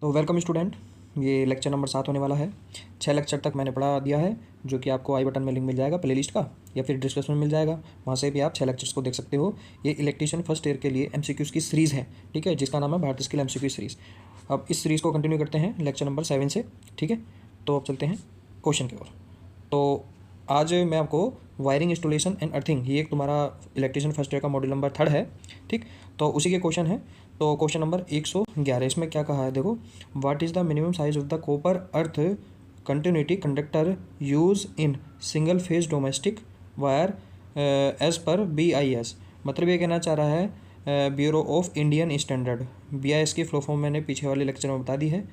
तो welcome student, ये lecture number 7 होने वाला है। 6 लेक्चर तक मैंने पढ़ा दिया है, जो कि आपको आई बटन में लिंक मिल जाएगा प्लेलिस्ट का, या फिर डिस्क्रिप्शन में मिल जाएगा, वहाँ से भी आप 6 लेक्चर्स को देख सकते हो। ये इलेक्ट्रीशियन फर्स्ट ईयर के लिए एमसीक्यूज़ की सीरीज़ है, ठीक है, जिसका नाम है भारत स्किल एमसीक्यू सीरीज़। अब इस सीरीज़ को कंटिन्यू करते हैं लेक्चर नंबर 7 से, ठीक है। तो अब चलते हैं क्वेश्चन की ओर। तो आज मैं आपको वायरिंग इंस्टॉलेशन एंड अर्थिंग, ये एक तुम्हारा इलेक्ट्रीशियन फर्स्ट ईयर का मॉड्यूल नंबर 3 है, ठीक। तो उसी के क्वेश्चन है। तो क्वेश्चन नंबर 111, इसमें क्या कहा है देखो। What is the minimum size of the copper earth continuity conductor use in single phase domestic wire as per BIS। मतलब ये कहना चाह रहा है bureau of Indian standard, BIS की फुल फॉर्म मैंने पीछे वाले लेक्चर में बता दी है।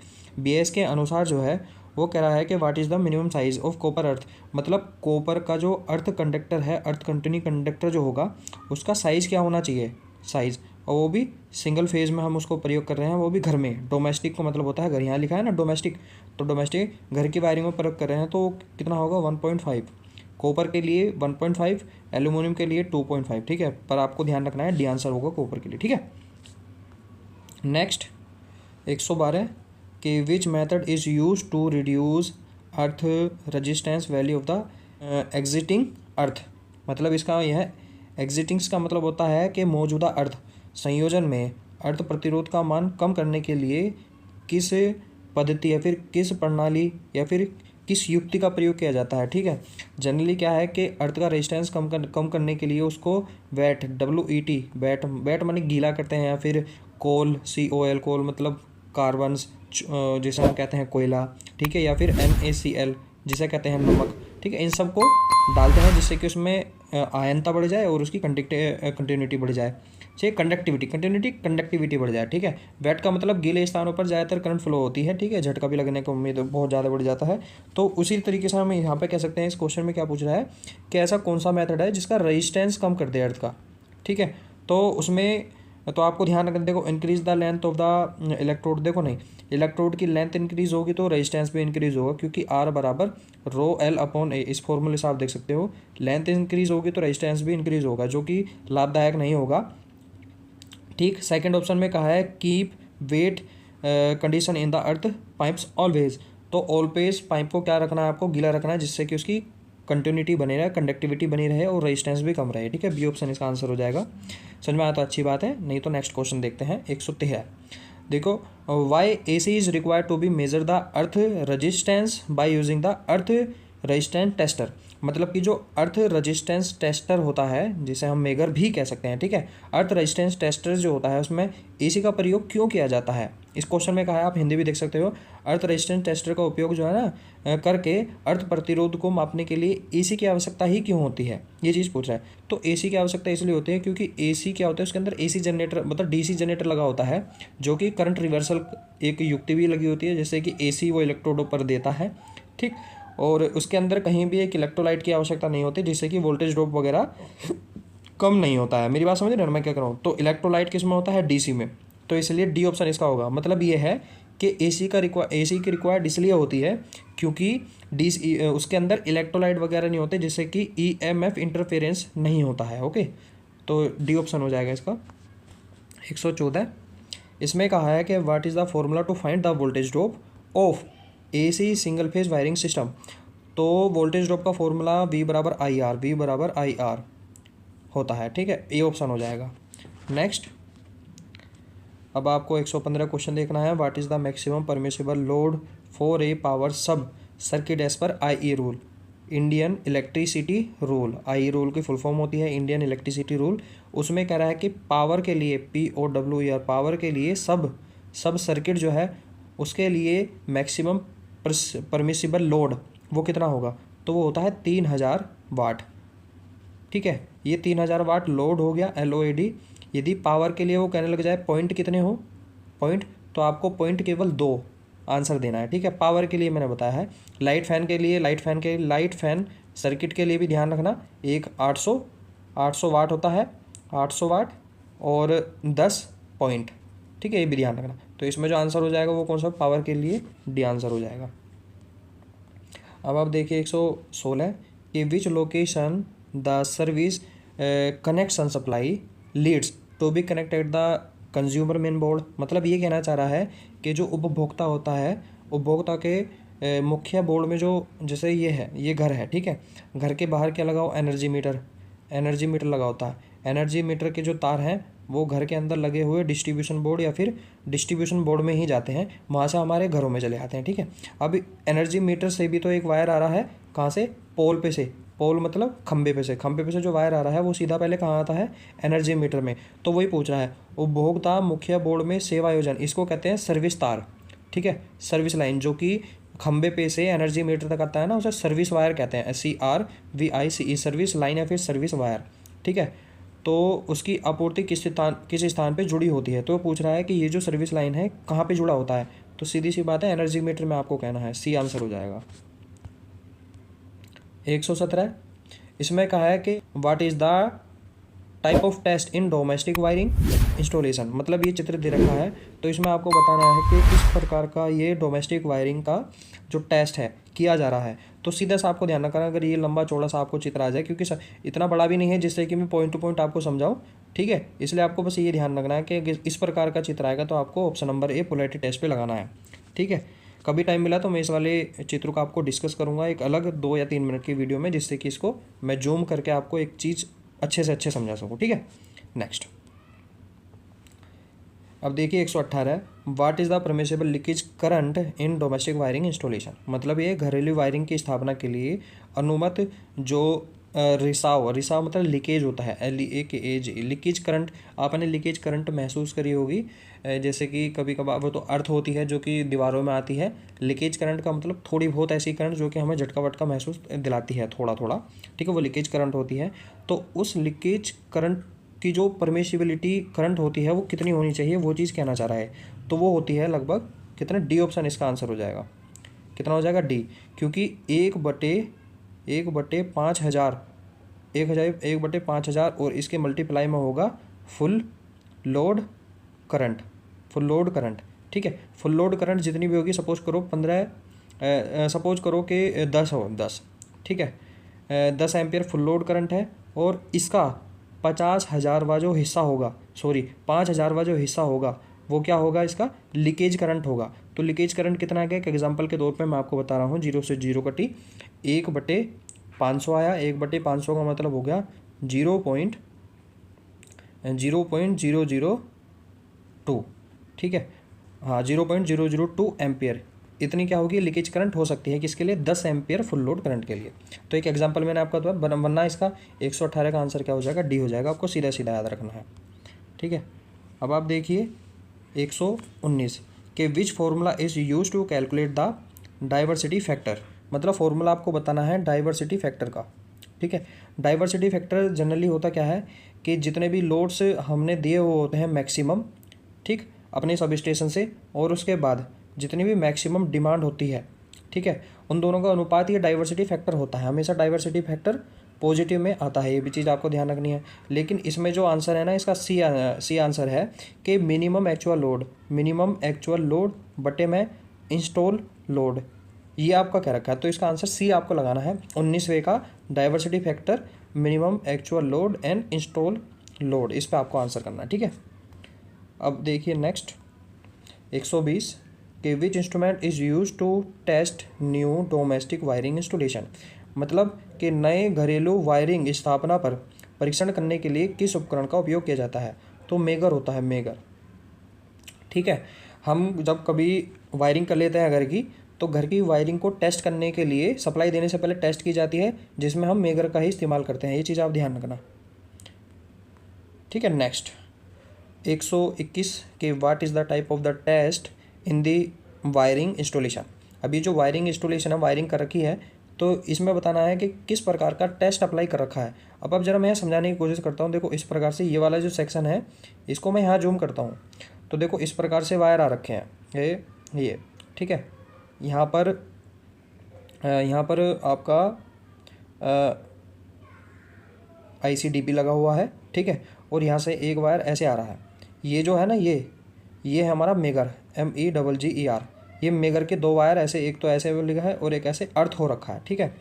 BIS के अनुसार जो है वो कह रहा है कि what is the minimum size of copper earth, मतलब कॉपर का जो अर्थ कंडक्टर है, अर्थ कंटिन्यू कंडक्टर जो होगा उसका साइज़ क्या होना चाहिए, साइज़, और वो भी सिंगल फेज में हम उसको प्रयोग कर रहे हैं, वो भी घर में। डोमेस्टिक को मतलब होता है घर, यहाँ लिखा है ना डोमेस्टिक, तो डोमेस्टिक घर की वायरिंग में प्रयोग कर रहे हैं, तो कितना होगा 1.5, कॉपर के लिए 1.5, एल्यूमिनियम के लिए 2.5, ठीक है। पर आपको ध्यान रखना है डी आंसर होगा कॉपर के लिए, ठीक है। नेक्स्ट 112 कि which method is use to reduce earth resistance value of the existing earth. मतलब इसका यह एग्जिटिंग्स का मतलब होता है कि मौजूदा अर्थ संयोजन में अर्थ प्रतिरोध का मान कम करने के लिए किस पद्धति या फिर किस प्रणाली या फिर किस युक्ति का प्रयोग किया जाता है, ठीक है। जनरली क्या है कि अर्थ का रेजिस्टेंस कम करने के लिए उसको वेट, WET, वेट वेट माने गीला करते हैं, या फिर कोल, COL, कोल मतलब कार्बन्स, जिसे हम कहते हैं कोयला, ठीक है, या फिर NaCl जिसे कहते हैं नमक, ठीक है। इन सब को डालते हैं जिससे कि उसमें आयनता बढ़ जाए और उसकी कंटिन्यूटी बढ़ जाए, चाहिए कंडक्टिविटी बढ़ जाए, ठीक है। वेट का मतलब गीले स्थानों पर ज़्यादातर करंट फ्लो होती है, ठीक है, झटका भी लगने की उम्मीद बहुत ज़्यादा बढ़ जाता है। तो उसी तरीके से हम यहाँ पे कह सकते हैं, इस क्वेश्चन में क्या पूछ रहा है कि ऐसा कौन सा मेथड है जिसका रेजिस्टेंस कम कर दे अर्थ का, ठीक है। तो उसमें तो आपको ध्यान रखना, देखो increase the length of the electrode, देखो नहीं, इलेक्ट्रोड की लेंथ इंक्रीज होगी तो रेजिस्टेंस भी इंक्रीज होगा, क्योंकि R बराबर ρl/A, इस फॉर्मूले से आप देख सकते हो। लेंथ इंक्रीज होगी तो रेजिस्टेंस भी इंक्रीज होगा, जो कि लाभदायक नहीं होगा, ठीक। सेकंड ऑप्शन में कहा है keep wait condition in the earth pipes always, तो ऑलवेज पाइप को क्या रखना है, आपको गीला रखना है, जिससे कि उसकी कंटिन्यूटी बनी रहे, कंडक्टिविटी बनी रहे और रेजिस्टेंस भी कम रहे, ठीक है। बी ऑप्शन इसका आंसर हो जाएगा। समझ में आया तो अच्छी बात है, नहीं तो नेक्स्ट क्वेश्चन देखते हैं 113। देखो, why AC is required to be measure the earth resistance by using the earth resistance tester. मतलब कि जो अर्थ रेजिस्टेंस टेस्टर होता है, जिसे हम मेगर भी कह सकते हैं, ठीक है, अर्थ रेजिस्टेंस टेस्टर जो होता है उसमें AC का प्रयोग क्यों किया जाता है। इस क्वेश्चन में कहा है, आप हिंदी भी देख सकते हो, अर्थ रेजिस्टेंस टेस्टर का उपयोग जो है ना करके अर्थ प्रतिरोध को मापने के लिए AC की आवश्यकता ही क्यों होती है, ये चीज़ पूछ रहा है। तो AC की आवश्यकता इसलिए होती है क्योंकि AC क्या होता है, उसके अंदर AC जनरेटर मतलब DC जनरेटर लगा होता है, जो कि करंट रिवर्सल एक युक्ति भी लगी होती है, जैसे कि AC वो इलेक्ट्रोडों पर देता है, ठीक। और उसके अंदर कहीं भी एक इलेक्ट्रोलाइट की आवश्यकता नहीं होती, जिससे कि वोल्टेज ड्रॉप वगैरह कम नहीं होता है। मेरी बात समझ रहे हो मैं क्या कर रहा हूँ। तो इलेक्ट्रोलाइट किस में होता है, DC में, तो इसलिए डी ऑप्शन इसका होगा। मतलब ये है कि AC की रिक्वायर्ड इसलिए होती है क्योंकि DC उसके अंदर इलेक्ट्रोलाइट वगैरह नहीं होते, जिससे कि EMF इंटरफेरेंस नहीं होता है, ओके। तो डी ऑप्शन हो जाएगा इसका। 114 इसमें कहा है कि what is the formula to find the voltage drop of AC single phase wiring system. तो वोल्टेज ड्रॉप का फॉर्मूला V बराबर IR होता है, ठीक है, ए ऑप्शन हो जाएगा। नेक्स्ट, अब आपको 115 क्वेश्चन देखना है। What is the maximum permissible load for a power sub circuit as per IE rule, Indian electricity rule. IE rule की फुल फॉर्म होती है इंडियन इलेक्ट्रिसिटी रूल। उसमें कह रहा है कि पावर के लिए, POWER, पावर के लिए सब सर्किट जो है उसके लिए मैक्सिमम परमिसिबल लोड वो कितना होगा, तो वो होता है 3000 वाट, ठीक है। ये 3000 वाट लोड हो गया, LOAD। यदि पावर के लिए वो कहने लग जाए पॉइंट कितने हो, पॉइंट, तो आपको पॉइंट केवल 2 आंसर देना है, ठीक है। पावर के लिए मैंने बताया है। लाइट फैन के लिए, लाइट फैन सर्किट के लिए भी ध्यान रखना, एक 800 वाट होता है, 800 वाट और 10 पॉइंट, ठीक है, ये भी ध्यान रखना। तो इसमें जो आंसर हो जाएगा वो कौन सा, पावर के लिए डी आंसर हो जाएगा। अब आप देखिए 116 कि which location the service connection supply leads to be connected the consumer main board मतलब ये कहना चाह रहा है कि जो उपभोक्ता होता है, उपभोक्ता के मुख्य बोर्ड में जो, जैसे ये है, ये घर है, ठीक है, घर के बाहर क्या लगा हो, एनर्जी मीटर, एनर्जी मीटर लगा होता है। एनर्जी मीटर के जो तार हैं वो घर के अंदर लगे हुए डिस्ट्रीब्यूशन बोर्ड या फिर डिस्ट्रीब्यूशन बोर्ड में ही जाते हैं, वहाँ से हमारे घरों में चले आते हैं, ठीक है। अब एनर्जी मीटर से भी तो एक वायर आ रहा है, कहाँ से, पोल पे से, पोल मतलब खंबे पे से, खंबे पे से जो वायर आ रहा है वो सीधा पहले कहाँ आता है, एनर्जी मीटर में। तो वही पूछ रहा है, उपभोक्ता मुख्य बोर्ड में सेवा आयोजन, इसको कहते हैं सर्विस तार, ठीक है, सर्विस लाइन, जो कि खंबे पे से एनर्जी मीटर तक आता है ना, उसे सर्विस वायर कहते हैं, SERVICE, सर्विस लाइन या फिर सर्विस वायर, ठीक है। तो उसकी आपूर्ति किस स्थान पे जुड़ी होती है, तो पूछ रहा है कि ये जो सर्विस लाइन है कहाँ पे जुड़ा होता है, तो सीधी सी बात है एनर्जी मीटर में आपको कहना है, सी आंसर हो जाएगा। 117 इसमें कहा है कि what is the type of test in domestic wiring installation, मतलब ये चित्र दे रखा है, तो इसमें आपको बताना है कि किस प्रकार का ये डोमेस्टिक वायरिंग का जो टेस्ट है किया जा रहा है। तो सीधा सा आपको ध्यान रखना, अगर ये लंबा चौड़ा सा आपको चित्र आ जाए, क्योंकि इतना बड़ा भी नहीं है जिससे कि मैं पॉइंट टू पॉइंट आपको समझाऊं, ठीक है, इसलिए आपको बस ये ध्यान रखना है कि इस प्रकार का चित्र आएगा तो आपको option number A polarity test पे लगाना है, ठीक है। कभी टाइम मिला तो मैं इस वाले चित्र को आपको डिस्कस करूँगा एक अलग 2 या 3 मिनट की वीडियो में, जिससे कि इसको मैं जूम करके आपको एक चीज़ अच्छे से अच्छे समझा सकूँ, ठीक है। नेक्स्ट, अब देखिए 118, what is the permissible leakage current in domestic wiring installation, मतलब ये घरेलू वायरिंग की स्थापना के लिए अनुमत जो रिसाव मतलब लीकेज होता है, LEAKAG, लीकेज करंट, आपने लीकेज करंट महसूस करी होगी, जैसे कि कभी कभार वो तो अर्थ होती है जो कि दीवारों में आती है, लीकेज करंट का मतलब थोड़ी बहुत ऐसी करंट जो कि हमें झटका वटका महसूस दिलाती है थोड़ा थोड़ा, ठीक है, वो लीकेज करंट होती है। तो उस लीकेज करंट की जो परमिशिबिलिटी करंट होती है वो कितनी होनी चाहिए, वो चीज़ कहना चाह रहा है। तो वो होती है लगभग कितना, डी ऑप्शन इसका आंसर हो जाएगा, कितना हो जाएगा, डी, क्योंकि 1/5000 1/5000 और इसके मल्टीप्लाई में होगा full load current, full load current, ठीक है। फुल लोड करंट जितनी भी होगी, सपोज करो 15, सपोज करो कि 10 हो, 10, ठीक है, 10 एम्पियर फुल लोड करंट है, और इसका 50,000वां जो हिस्सा होगा, सॉरी 5,000वां जो हिस्सा होगा वो क्या होगा, इसका लीकेज करंट होगा। तो लीकेज करंट कितना आ गया, एक एग्जांपल के तौर पे मैं आपको बता रहा हूँ, 0 से 0 कटी, 1/500 आया, 1/500 का मतलब हो गया 0.002, ठीक है, हाँ 0.002 एम्पियर, इतनी क्या होगी लीकेज करंट हो सकती है, किसके लिए, 10 एम्पियर फुल लोड करंट के लिए। तो एक एग्जांपल मैंने आपका तो वरना इसका 118 का आंसर क्या हो जाएगा, डी हो जाएगा, आपको सीधा सीधा याद रखना है, ठीक है। अब आप देखिए 119 के which formula is use to calculate the diversity factor, मतलब फार्मूला आपको बताना है डाइवर्सिटी फैक्टर का, ठीक है। डाइवर्सिटी फैक्टर जनरली होता क्या है कि जितने भी लोड्स हमने दिए हुए होते हैं मैक्सिमम, ठीक, अपने सब स्टेशन से, और उसके बाद जितनी भी मैक्सिमम डिमांड होती है, ठीक है, उन दोनों का अनुपात ये डाइवर्सिटी फैक्टर होता है, हमेशा डाइवर्सिटी फैक्टर पॉजिटिव में आता है, ये भी चीज़ आपको ध्यान रखनी है। लेकिन इसमें जो आंसर है ना, इसका सी आंसर है कि मिनिमम एक्चुअल लोड बटे में इंस्टॉल लोड, ये आपका क्या रखा है, तो इसका आंसर सी आपको लगाना है। 19वें का diversity factor minimum actual load and install load, इस पर आपको आंसर करना है, ठीक है। अब देखिए नेक्स्ट 120 कि which instrument is use to test new domestic wiring installation, मतलब कि नए घरेलू वायरिंग स्थापना पर परीक्षण करने के लिए किस उपकरण का उपयोग किया जाता है, तो मेगर होता है, मेगर, ठीक है। हम जब कभी वायरिंग कर लेते हैं घर की, तो घर की वायरिंग को टेस्ट करने के लिए सप्लाई देने से पहले टेस्ट की जाती है, जिसमें हम मेगर का ही इस्तेमाल करते हैं, ये चीज़ आप ध्यान रखना, ठीक है। नेक्स्ट 121 के what is the type of the test in the wiring installation, अभी जो वायरिंग इंस्टॉलेशन है, वायरिंग कर रखी है, तो इसमें बताना है कि किस प्रकार का टेस्ट अप्लाई कर रखा है। अब जरा मैं यहाँ समझाने की कोशिश करता हूँ, देखो इस प्रकार से ये वाला जो सेक्शन है इसको मैं यहाँ जूम करता हूँ, तो देखो इस प्रकार से वायर आ रखे हैं, ये ठीक है, यहाँ पर आपका ICDP लगा हुआ है, ठीक है, और यहाँ से एक वायर ऐसे आ रहा है, ये जो है ना, ये है हमारा मेगर, MEGGER, ये मेगर के 2 वायर ऐसे, एक तो ऐसे लिखा है और एक ऐसे अर्थ हो रखा है, ठीक है।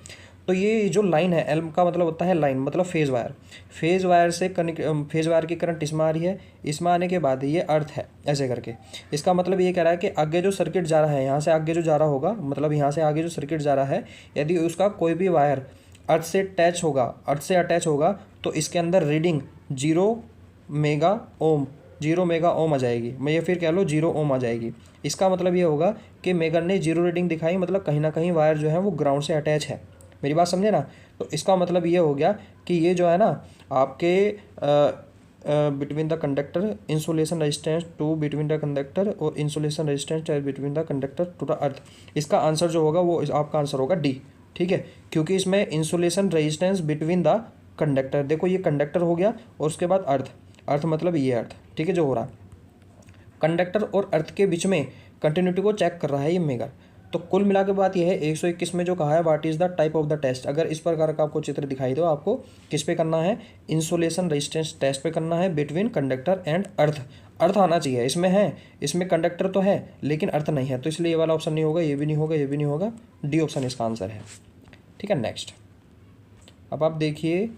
तो ये जो लाइन है, एल का मतलब होता है लाइन, मतलब फेज़ वायर। फेज़ वायर से फेज़ वायर की करंट इसमें आ रही है, इसमें आने के बाद ये अर्थ है ऐसे करके। इसका मतलब ये कह रहा है कि आगे जो सर्किट जा रहा है, यहाँ से आगे जो जा रहा होगा, मतलब यहाँ से आगे जो सर्किट जा रहा है, यदि उसका कोई भी वायर अर्थ से अटैच होगा तो इसके अंदर रीडिंग 0 मेगा ओम आ जाएगी। मैं ये फिर कह लो 0 ओम आ जाएगी। इसका मतलब ये होगा कि मेगर ने 0 रीडिंग दिखाई, मतलब कहीं ना कहीं वायर जो है वो ग्राउंड से अटैच है। मेरी बात समझे ना। तो इसका मतलब ये हो गया कि ये जो है ना आपके between the conductor insulation resistance to between the conductor और insulation resistance between the conductor to the earth, इसका आंसर जो होगा वो आपका आंसर होगा डी। ठीक है, क्योंकि इसमें insulation resistance between the conductor, देखो ये कंडक्टर हो गया और उसके बाद अर्थ मतलब ये अर्थ, ठीक है, जो हो रहा है कंडक्टर और अर्थ के बीच में कंटिन्यूटी को चेक कर रहा है ये मेगर। तो कुल मिला के बात यह है 121 में जो कहा है what is the type of the test, अगर इस प्रकार का आपको चित्र दिखाई दो, आपको किस पे करना है, इंसुलेशन रेजिस्टेंस टेस्ट पे करना है बिटवीन कंडक्टर एंड अर्थ। अर्थ आना चाहिए, इसमें है, इसमें कंडक्टर तो है लेकिन अर्थ नहीं है, तो इसलिए ये वाला ऑप्शन नहीं होगा, ये भी नहीं होगा, ये भी नहीं होगा, डी ऑप्शन इसका आंसर है। ठीक है, नेक्स्ट। अब आप देखिए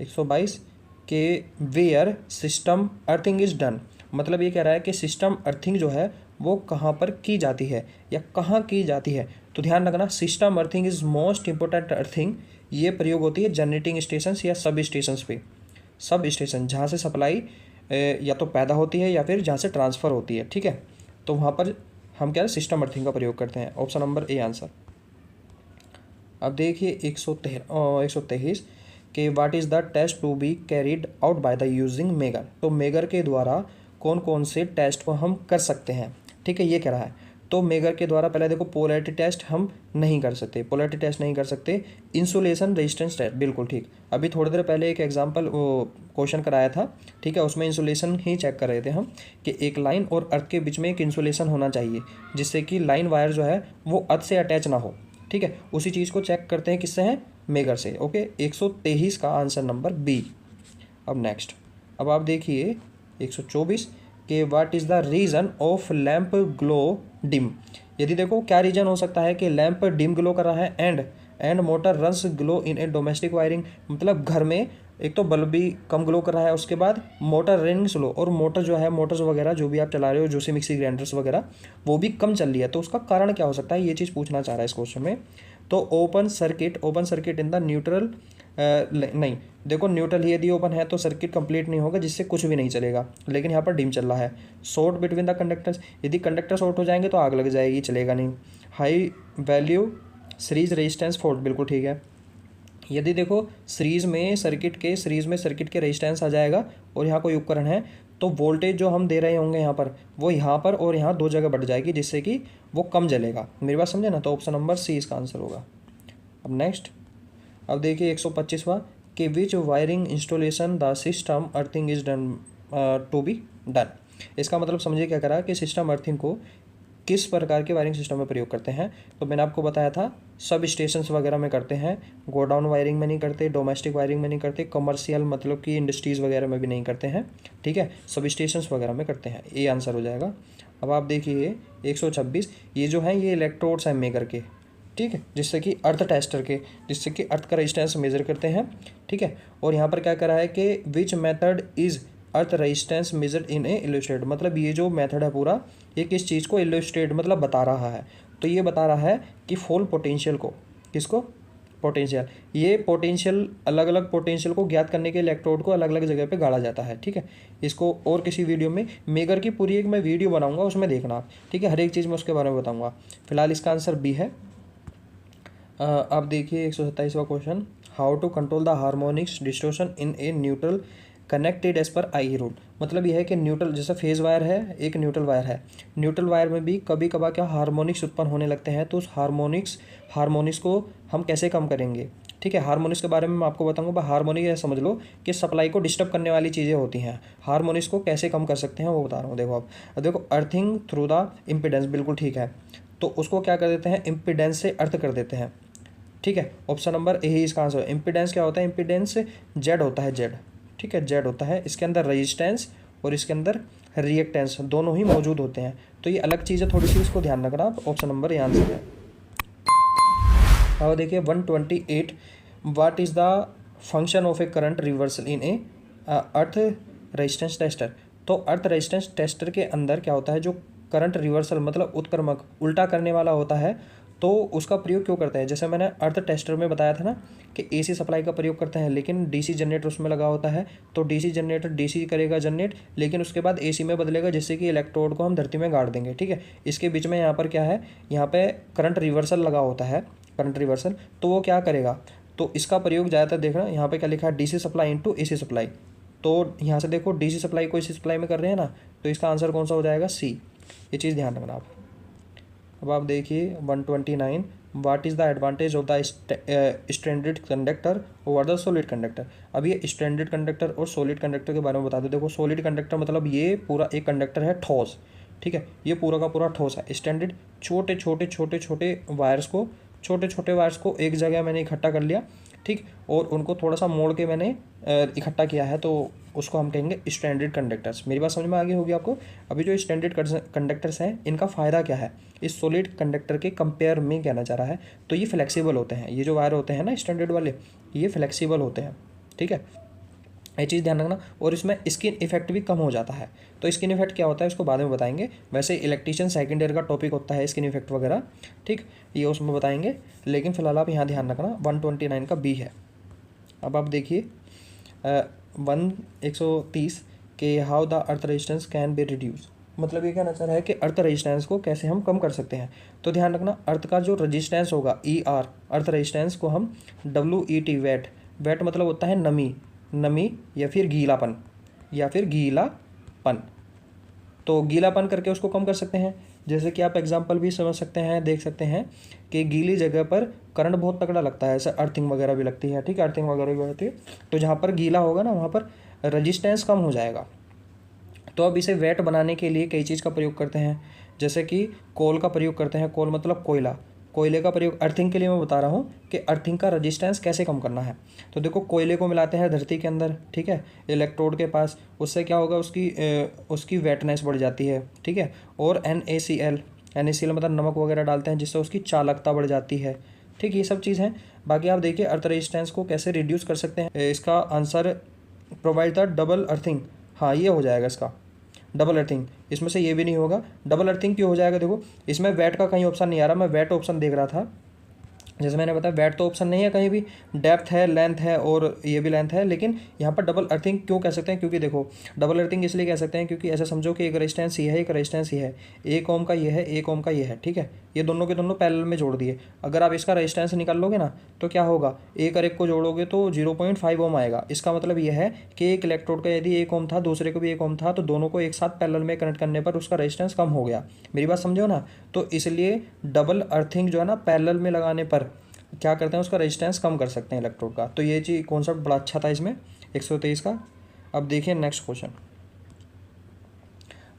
122 के where system earthing is done, मतलब ये कह रहा है कि सिस्टम अर्थिंग जो है वो कहाँ पर की जाती है या कहाँ की जाती है। तो ध्यान रखना, system earthing is most important earthing, ये प्रयोग होती है जनरेटिंग स्टेशन या सब स्टेशन पे। सब स्टेशन जहाँ से सप्लाई या तो पैदा होती है या फिर जहाँ से ट्रांसफ़र होती है, ठीक है, तो वहाँ पर हम क्या है सिस्टम अर्थिंग का प्रयोग करते हैं। Option number A answer. अब देखिए 123 कि what is the test to be carried out by the using megger, तो मेगर के द्वारा कौन कौन से टेस्ट को हम कर सकते हैं। ठीक है, ये कह रहा है। तो मेगर के द्वारा पहले देखो पोलैरिटी टेस्ट हम नहीं कर सकते, पोलैरिटी टेस्ट नहीं कर सकते, इंसुलेशन रेजिस्टेंस टेस्ट बिल्कुल ठीक। अभी थोड़ी देर पहले एक एग्जांपल क्वेश्चन कराया था, ठीक है, उसमें इंसुलेशन ही चेक कर रहे थे हम कि एक लाइन और अर्थ के बीच में एक इंसुलेशन होना चाहिए जिससे कि लाइन वायर जो है वो अर्थ से अटैच ना हो। ठीक है, उसी चीज़ को चेक करते हैं किससे हैं, मेगर से। ओके, 123 का आंसर नंबर बी। अब नेक्स्ट, अब आप देखिए 124 कि what is the reason of lamp glow dim. यदि देखो क्या रीजन हो सकता है कि लैम्प डिम ग्लो कर रहा है and motor runs glow in A domestic wiring, मतलब घर में एक तो बल्ब भी कम ग्लो कर रहा है, उसके बाद मोटर रनिंग स्लो, और मोटर जो है मोटर्स वगैरह जो भी आप चला रहे हो, जूसी मिक्सी ग्राइंडर्स वगैरह, वो भी कम चल रही है। तो उसका कारण क्या हो सकता है, ये चीज़ पूछना चाह रहा है इस क्वेश्चन में। तो open circuit in the neutral, नहीं देखो न्यूट्रल ही यदि ओपन है तो सर्किट कंप्लीट नहीं होगा जिससे कुछ भी नहीं चलेगा, लेकिन यहाँ पर डिम चल रहा है। शॉर्ट बिटवीन द कंडक्टर्स, यदि कंडक्टर शॉर्ट हो जाएंगे तो आग लग जाएगी, चलेगा नहीं। High value series resistance fault, बिल्कुल ठीक है। यदि देखो सीरीज में सर्किट के रेजिस्टेंस आ जाएगा और यहाँ कोई उपकरण है तो वोल्टेज जो हम दे रहे होंगे यहाँ पर वो यहाँ पर और यहाँ दो जगह बढ़ जाएगी जिससे कि वो कम जलेगा। मेरी बात समझे ना, तो ऑप्शन नंबर सी इसका आंसर होगा। अब नेक्स्ट, अब देखिए 125वां कि which wiring installation the system earthing is done to be done. इसका मतलब समझिए क्या करा कि सिस्टम अर्थिंग को किस प्रकार के वायरिंग सिस्टम में प्रयोग करते हैं। तो मैंने आपको बताया था सब स्टेशंस वगैरह में करते हैं, गोडाउन वायरिंग में नहीं करते, डोमेस्टिक वायरिंग में नहीं करते, कमर्शियल मतलब कि इंडस्ट्रीज़ वगैरह में भी नहीं करते हैं, ठीक है, सब स्टेशंस वगैरह में करते हैं, ये आंसर हो जाएगा। अब आप देखिए 126, ये जो है ये इलेक्ट्रोड्स हैं मेगर के, ठीक है, जिससे कि अर्थ टेस्टर के, जिससे कि अर्थ का रेजिस्टेंस मेजर करते हैं, ठीक है। और यहाँ पर क्या करा है कि which method is earth resistance measured in A illustrate, मतलब ये जो मेथड है पूरा ये किस चीज़ को इलस्ट्रेट मतलब बता रहा है। तो ये बता रहा है कि फॉल पोटेंशियल को, किसको, पोटेंशियल, ये पोटेंशियल अलग अलग पोटेंशियल को ज्ञात करने के इलेक्ट्रोड को अलग अलग जगह पे गाड़ा जाता है, ठीक है। इसको और किसी वीडियो में मेगर की पूरी एक मैं वीडियो बनाऊंगा, उसमें देखना आप, ठीक है, हर एक चीज़ में उसके बारे में बताऊँगा। फिलहाल इसका आंसर बी है। आप देखिए 127वां question, how to control the harmonics distortion in a neutral connected as per I rule, मतलब यह है कि न्यूट्रल जैसे फेज वायर है, एक न्यूट्रल वायर है, न्यूट्रल वायर में भी कभी कभार क्या हार्मोनिक्स उत्पन्न होने लगते हैं, तो उस हार्मोनिक्स को हम कैसे कम करेंगे, ठीक है। हार्मोनिक्स के बारे में मैं आपको बताऊंगा। हार्मोनिक ये समझ लो कि सप्लाई को डिस्टर्ब करने वाली चीज़ें होती हैं, हार्मोनिक्स को कैसे कम कर सकते हैं वो बता रहा हूँ। देखो अब देखो अर्थिंग थ्रू द इम्पिडेंस, बिल्कुल ठीक है, तो उसको क्या कर देते हैं, इम्पिडेंस से अर्थ कर देते हैं, ठीक है। ऑप्शन नंबर ए ही इसका आंसर है। इम्पिडेंस क्या होता है, इम्पिडेंस जेड होता है, जेड, ठीक है, जेड होता है, इसके अंदर रेजिस्टेंस और इसके अंदर रिएक्टेंस दोनों ही मौजूद होते हैं, तो ये अलग चीज़ है थोड़ी सी, इसको ध्यान रखना आप। ऑप्शन नंबर ए आंसर है। और देखिए 128, what is the function of A current reversal in A earth resistance tester. तो अर्थ रेजिस्टेंस टेस्टर के अंदर क्या होता है, जो करंट रिवर्सल मतलब उत्क्रमक उल्टा करने वाला होता है, तो उसका प्रयोग क्यों करते हैं। जैसे मैंने अर्थ टेस्टर में बताया था ना कि एसी सप्लाई का प्रयोग करते हैं, लेकिन डीसी जनरेटर उसमें लगा होता है, तो डीसी जनरेटर डीसी करेगा जनरेट, लेकिन उसके बाद एसी में बदलेगा, जिससे कि इलेक्ट्रोड को हम धरती में गाड़ देंगे। ठीक है, इसके बीच में यहाँ पर क्या है, यहाँ पे करंट रिवर्सल लगा होता है, करंट रिवर्सल, तो वो क्या करेगा, तो इसका प्रयोग ज़्यादातर देखना यहाँ पे क्या लिखा है, DC supply into AC supply. तो यहाँ से देखो डीसी सप्लाई को एसी सप्लाई में कर रहे हैं ना, तो इसका आंसर कौन सा हो जाएगा, सी। ये चीज़ ध्यान रखना आप। अब आप देखिए 129, what is the advantage of the stranded conductor over the solid conductor. अब ये स्ट्रैंडेड कंडक्टर और सॉलिड कंडक्टर के बारे में बता दो। देखो सॉलिड कंडक्टर मतलब ये पूरा एक कंडक्टर है ठोस, ठीक है, ये पूरा का पूरा ठोस है। स्टैंडर्ड छोटे छोटे छोटे छोटे वायर्स को, छोटे छोटे वायर्स को एक जगह मैंने इकट्ठा कर लिया, ठीक, और उनको थोड़ा सा मोड़ के मैंने इकट्ठा किया है, तो उसको हम कहेंगे स्टैंडर्ड कंडक्टर्स। मेरी बात समझ में आ गई होगी आपको। अभी जो स्टैंडर्ड कंडक्टर्स हैं, इनका फ़ायदा क्या है इस सॉलिड कंडक्टर के कंपेयर में, कहना चाह रहा है, तो ये फ्लेक्सिबल होते हैं। ये जो वायर होते हैं ना स्टैंडर्ड वाले, ये फ्लेक्सिबल होते हैं, ठीक है, ये चीज़ ध्यान रखना। और इसमें स्किन इफेक्ट भी कम हो जाता है। तो स्किन इफेक्ट क्या होता है इसको बाद में बताएंगे। वैसे इलेक्ट्रीशियन सेकेंड ईयर का टॉपिक होता है स्किन इफेक्ट वगैरह, ठीक, ये उसमें बताएंगे, लेकिन फिलहाल आप यहाँ ध्यान रखना 129 का बी है। अब आप देखिए 130 के how the earth resistance can be reduce. मतलब ये कहना चाह रहा है कि अर्थ रेजिस्टेंस को कैसे हम कम कर सकते हैं। तो ध्यान रखना अर्थ का जो रेजिस्टेंस होगा ER, अर्थ रेजिस्टेंस को हम WET वेट, वेट मतलब होता है नमी, नमी या फिर गीलापन, या फिर गीलापन। तो गीलापन करके उसको कम कर सकते हैं। जैसे कि आप एग्जांपल भी समझ सकते हैं, देख सकते हैं कि गीली जगह पर करंट बहुत तगड़ा लगता है, ऐसे अर्थिंग वगैरह भी लगती है, ठीक है, अर्थिंग वगैरह भी होती है। तो जहाँ पर गीला होगा ना वहाँ पर रजिस्टेंस कम हो जाएगा। तो अब इसे वेट बनाने के लिए कई चीज़ का प्रयोग करते हैं, जैसे कि कोल का प्रयोग करते हैं। कोल मतलब कोयला, कोयले का प्रयोग अर्थिंग के लिए मैं बता रहा हूँ कि अर्थिंग का रजिस्टेंस कैसे कम करना है। तो देखो कोयले को मिलाते हैं धरती के अंदर, ठीक है, इलेक्ट्रोड के पास, उससे क्या होगा, उसकी वेटनेस बढ़ जाती है, ठीक है। और NaCl मतलब नमक वगैरह डालते हैं, जिससे उसकी चालकता बढ़ जाती है, ठीक, ये सब चीज़ हैं। बाकी आप देखिए अर्थ रेजिस्टेंस को कैसे रिड्यूस कर सकते हैं। इसका answer provide the double earthing, हाँ ये हो जाएगा इसका डबल अर्थिंग। इसमें से ये भी नहीं होगा। डबल अर्थिंग क्यों हो जाएगा, देखो इसमें वेट का कहीं ऑप्शन नहीं आ रहा, मैं वेट ऑप्शन देख रहा था, जैसे मैंने बताया वेट तो ऑप्शन नहीं है कहीं भी, डेप्थ है, लेंथ है, और ये भी लेंथ है, लेकिन यहाँ पर डबल अर्थिंग क्यों कह सकते हैं, क्योंकि देखो डबल अर्थिंग इसलिए कह सकते हैं क्योंकि ऐसा समझो कि एक रेजिस्टेंस ये है, एक रेजिस्टेंस ये है, 1 ओम का ये है, 1 ओम का ये है, ठीक है, ये दोनों के दोनों पैरेलल में जोड़ दिए। अगर आप इसका रेजिस्टेंस निकाल लोगे ना तो क्या होगा, एक और एक को जोड़ोगे तो 0.5 ओम आएगा। इसका मतलब यह है कि एक इलेक्ट्रोड का यदि 1 ओम था, दूसरे को भी 1 ओम था, तो दोनों को एक साथ पैरेलल में कनेक्ट करने पर उसका रेजिस्टेंस कम हो गया। मेरी बात समझो ना। तो इसलिए डबल अर्थिंग जो है ना पैरेलल में लगाने पर क्या करते हैं, उसका रेजिस्टेंस कम कर सकते हैं इलेक्ट्रोड का। तो ये चीज़ कॉन्सेप्ट बड़ा अच्छा था इसमें 123 का। अब देखिए नेक्स्ट क्वेश्चन।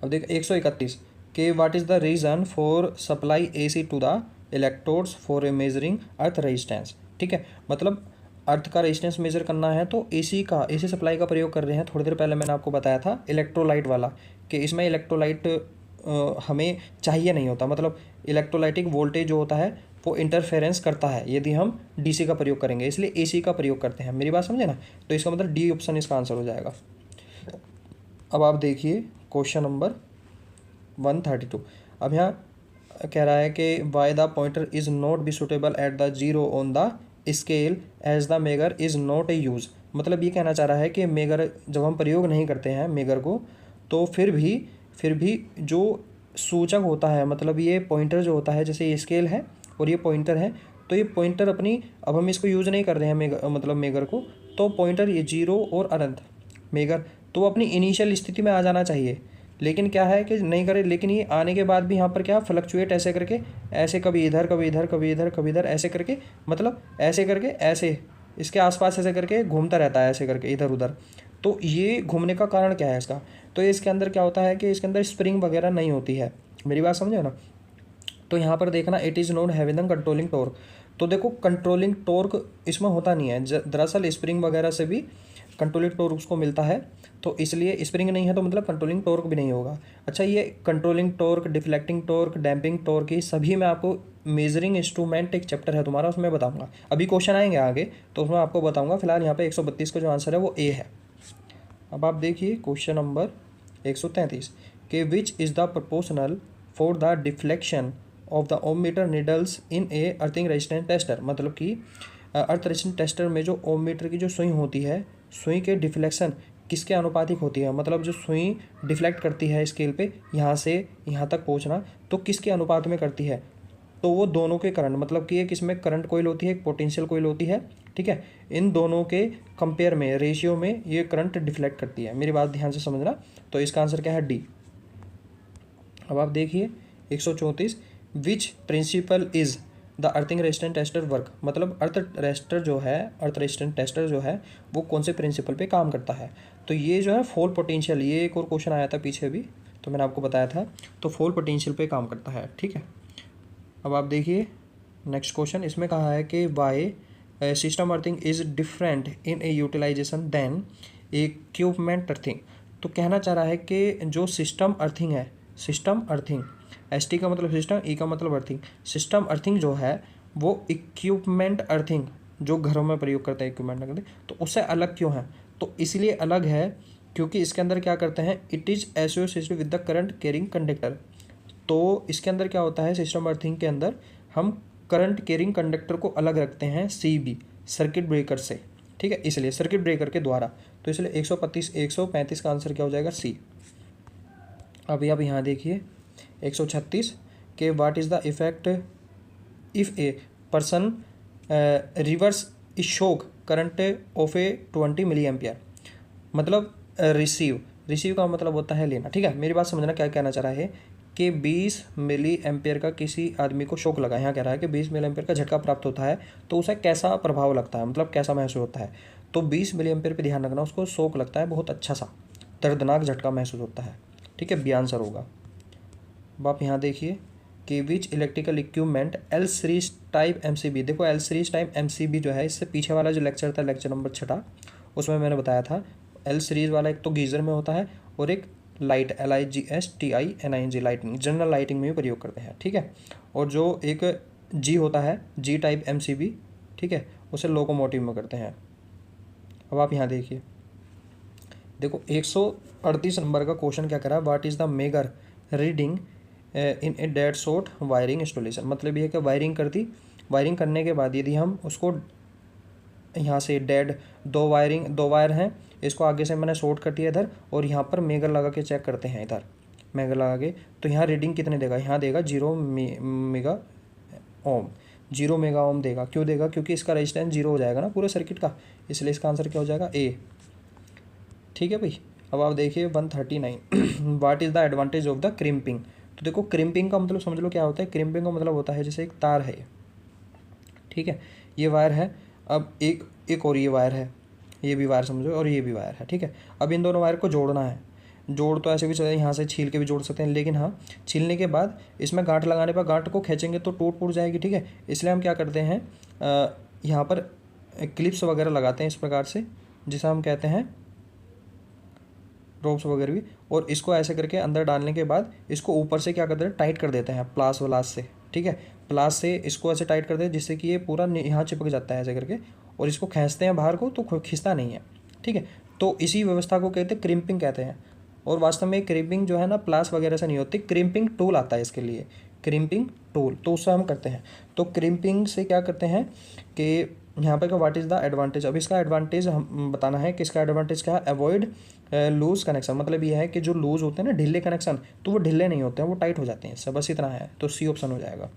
अब देखिए 131 के what is the reason for supply AC to the electrodes for measuring earth resistance. ठीक है, मतलब अर्थ का रेजिस्टेंस मेजर करना है तो AC सप्लाई का प्रयोग कर रहे हैं। थोड़ी देर पहले मैंने आपको बताया था इलेक्ट्रोलाइट वाला, कि इसमें इलेक्ट्रोलाइट हमें चाहिए नहीं होता, मतलब इलेक्ट्रोलाइटिक वोल्टेज जो होता है वो इंटरफेरेंस करता है यदि हम DC का प्रयोग करेंगे, इसलिए AC का प्रयोग करते हैं। मेरी बात समझे ना। तो इसका मतलब D ऑप्शन इसका आंसर हो जाएगा। अब आप देखिए क्वेश्चन नंबर 132। अब यहाँ कह रहा है कि why the pointer is not be suitable at the zero on the scale as the megger is not a use. मतलब ये कहना चाह रहा है कि मेगर जब हम प्रयोग नहीं करते हैं मेगर को, तो फिर भी जो सूचक होता है, मतलब ये पॉइंटर जो होता है, जैसे ये स्केल है और ये पॉइंटर है, तो ये पॉइंटर अपनी, अब हम इसको यूज़ नहीं कर रहे हैं मतलब मेगर को, तो पॉइंटर ये जीरो और अनंत मेगर तो अपनी इनिशियल स्थिति में आ जाना चाहिए। लेकिन क्या है कि नहीं करे, लेकिन ये आने के बाद भी यहाँ पर क्या फ्लक्चुएट ऐसे करके, ऐसे कभी इधर कभी इधर कभी इधर कभी इधर ऐसे करके, मतलब ऐसे करके ऐसे इसके आसपास ऐसे करके घूमता रहता है, ऐसे करके इधर उधर। तो ये घूमने का कारण क्या है इसका, तो इसके अंदर क्या होता है कि इसके अंदर स्प्रिंग वगैरह नहीं होती है। मेरी बात समझे ना। तो यहाँ पर देखना it is not having the controlling torque. तो देखो कंट्रोलिंग टॉर्क इसमें होता नहीं है, दरअसल स्प्रिंग वगैरह से भी कंट्रोलिंग टॉर्क उसको मिलता है। तो इसलिए स्प्रिंग नहीं है तो मतलब कंट्रोलिंग टॉर्क भी नहीं होगा। अच्छा, ये controlling torque, deflecting torque, damping torque, ये सभी मैं आपको मेजरिंग इंस्ट्रूमेंट एक चैप्टर है तुम्हारा, उसमें बताऊंगा। अभी क्वेश्चन आएंगे आगे तो उसमें आपको बताऊंगा। फिलहाल यहाँ पे 132 का जो आंसर है वो ए है। अब आप देखिए क्वेश्चन नंबर 133 के which is the proportional for the deflection of the ohm meter needles in a earthing resistance tester. मतलब कि अर्थ रेजिस्टेंस टेस्टर में जो ओम मीटर की जो सुई होती है, सुई के डिफ्लेक्शन किसके अनुपातिक होती है, मतलब जो सुई डिफ्लेक्ट करती है स्केल पे यहाँ से यहाँ तक पहुँचना, तो किसके अनुपात में करती है, तो वो दोनों के करंट, मतलब कि एक इसमें करंट कोइल होती है, एक पोटेंशियल कोइल होती है, ठीक है। इन दोनों के कंपेयर में, रेशियो में ये करंट डिफ्लेक्ट करती है। मेरी बात ध्यान से समझना। तो इसका आंसर क्या है, डी। अब आप देखिए 134 which principle is the earthing resistance tester work. मतलब अर्थ रेजिस्टेंस टेस्टर जो है वो कौन से प्रिंसिपल पे काम करता है। तो ये जो है फॉल पोटेंशियल, ये एक और क्वेश्चन आया था पीछे भी, तो मैंने आपको बताया था, तो फॉल पोटेंशियल पे काम करता है, ठीक है। अब आप देखिए नेक्स्ट क्वेश्चन, इसमें कहा है कि why system earthing is different in a utilization then equipment earthing. तो कहना चाह रहा है कि जो सिस्टम अर्थिंग है, सिस्टम अर्थिंग, एस टी का मतलब सिस्टम, ई का मतलब अर्थिंग, सिस्टम अर्थिंग जो है वो इक्विपमेंट अर्थिंग जो घरों में प्रयोग करते हैं, इक्विपमेंट करते हैं, तो उससे अलग क्यों है। तो इसलिए अलग है क्योंकि इसके अंदर क्या करते हैं, it is associated with the current carrying conductor. तो इसके अंदर क्या होता है, सिस्टम अर्थिंग के अंदर हम करंट कैरिंग कंडक्टर को अलग रखते हैं CB, सर्किट ब्रेकर से, ठीक है, इसलिए सर्किट ब्रेकर के द्वारा। तो इसलिए 135 का आंसर क्या हो जाएगा, सी। अभी आप यहाँ देखिए 136 के what is the effect if a person reverse a shock current of a 20 milliampere. मतलब रिसीव का मतलब होता है लेना, ठीक है। मेरी बात समझना, क्या कहना चाह रहा है कि 20 मिली एम्पियर का किसी आदमी को शॉक लगा, यहाँ कह रहा है कि 20 मिली एम्पियर का झटका प्राप्त होता है तो उसे कैसा प्रभाव लगता है, मतलब कैसा महसूस होता है। तो 20 मिली एम्पियर पे ध्यान रखना, उसको शॉक लगता है, बहुत अच्छा सा दर्दनाक झटका महसूस होता है, ठीक है, बी आंसर होगा। अब आप यहाँ देखिए कि which electrical equipment L series type MCB। देखो एल सीरीज टाइप MCB जो है, इससे पीछे वाला जो लेक्चर था, लेक्चर नंबर 6, उसमें मैंने बताया था एल सीरीज वाला एक तो गीज़र में होता है और एक light LIGSTINING lighting, general lighting में भी प्रयोग करते हैं, ठीक है। और जो एक G होता है, G टाइप MCB, ठीक है, उसे लोकोमोटिव में करते हैं। अब आप यहाँ देखिए, देखो 138 नंबर का क्वेश्चन क्या करा, what is the megger reading in a dead short wiring installation. मतलब ये कि वायरिंग करने के बाद यदि हम उसको यहाँ से डेड दो वायर हैं, इसको आगे से मैंने शॉर्ट कर दिया इधर, और यहाँ पर मेगर लगा के चेक करते हैं, इधर मेगर लगा के, तो यहाँ रीडिंग कितने देगा, यहाँ देगा 0 मेगा ओम देगा। क्यों देगा, क्योंकि इसका रेजिस्टेंस 0 हो जाएगा ना पूरे सर्किट का, इसलिए इसका आंसर क्या हो जाएगा, ए, ठीक है भाई। अब आप देखिए 139 what is the advantage of the crimping. तो देखो क्रिम्पिंग का मतलब समझ लो क्या होता है, क्रिम्पिंग का मतलब होता है जैसे एक तार है, ठीक है, ये वायर है, अब एक और ये वायर है, ये भी वायर समझो, और ये भी वायर है, ठीक है। अब इन दोनों वायर को जोड़ना है, जोड़ तो ऐसे भी चले, यहाँ से छील के भी जोड़ सकते हैं, लेकिन हाँ, छीलने के बाद इसमें गांठ लगाने पर गांठ को खींचेंगे तो टूट जाएगी, ठीक है। इसलिए हम क्या करते हैं, यहाँ पर क्लिप्स वगैरह लगाते हैं इस प्रकार से, जिसे हम कहते हैं रोप्स वगैरह भी, और इसको ऐसे करके अंदर डालने के बाद इसको ऊपर से क्या करते हैं, टाइट कर देते हैं प्लास से, ठीक है, प्लास से इसको ऐसे टाइट कर देते हैं जिससे कि ये पूरा यहाँ चिपक जाता है ऐसे करके, और इसको खींचते हैं बाहर को तो खिंचता नहीं है, ठीक है। तो इसी व्यवस्था को कहते हैं क्रिम्पिंग कहते हैं। और वास्तव में क्रिम्पिंग जो है ना प्लास वगैरह से नहीं होती, क्रिम्पिंग टूल आता है इसके लिए, क्रिम्पिंग टूल, तो उससे हम करते हैं। तो क्रिम्पिंग से क्या करते हैं कि यहाँ पर व्हाट इज़ द एडवांटेज। अब इसका एडवांटेज हम बताना है कि इसका एडवांटेज क्या है, अवॉइड लूज कनेक्शन। मतलब ये है कि जो लूज होते हैं ना ढीले कनेक्शन, तो वो ढीले नहीं होते हैं, वो टाइट हो जाते हैं, इससे बस इतना है, तो सी ऑप्शन हो जाएगा।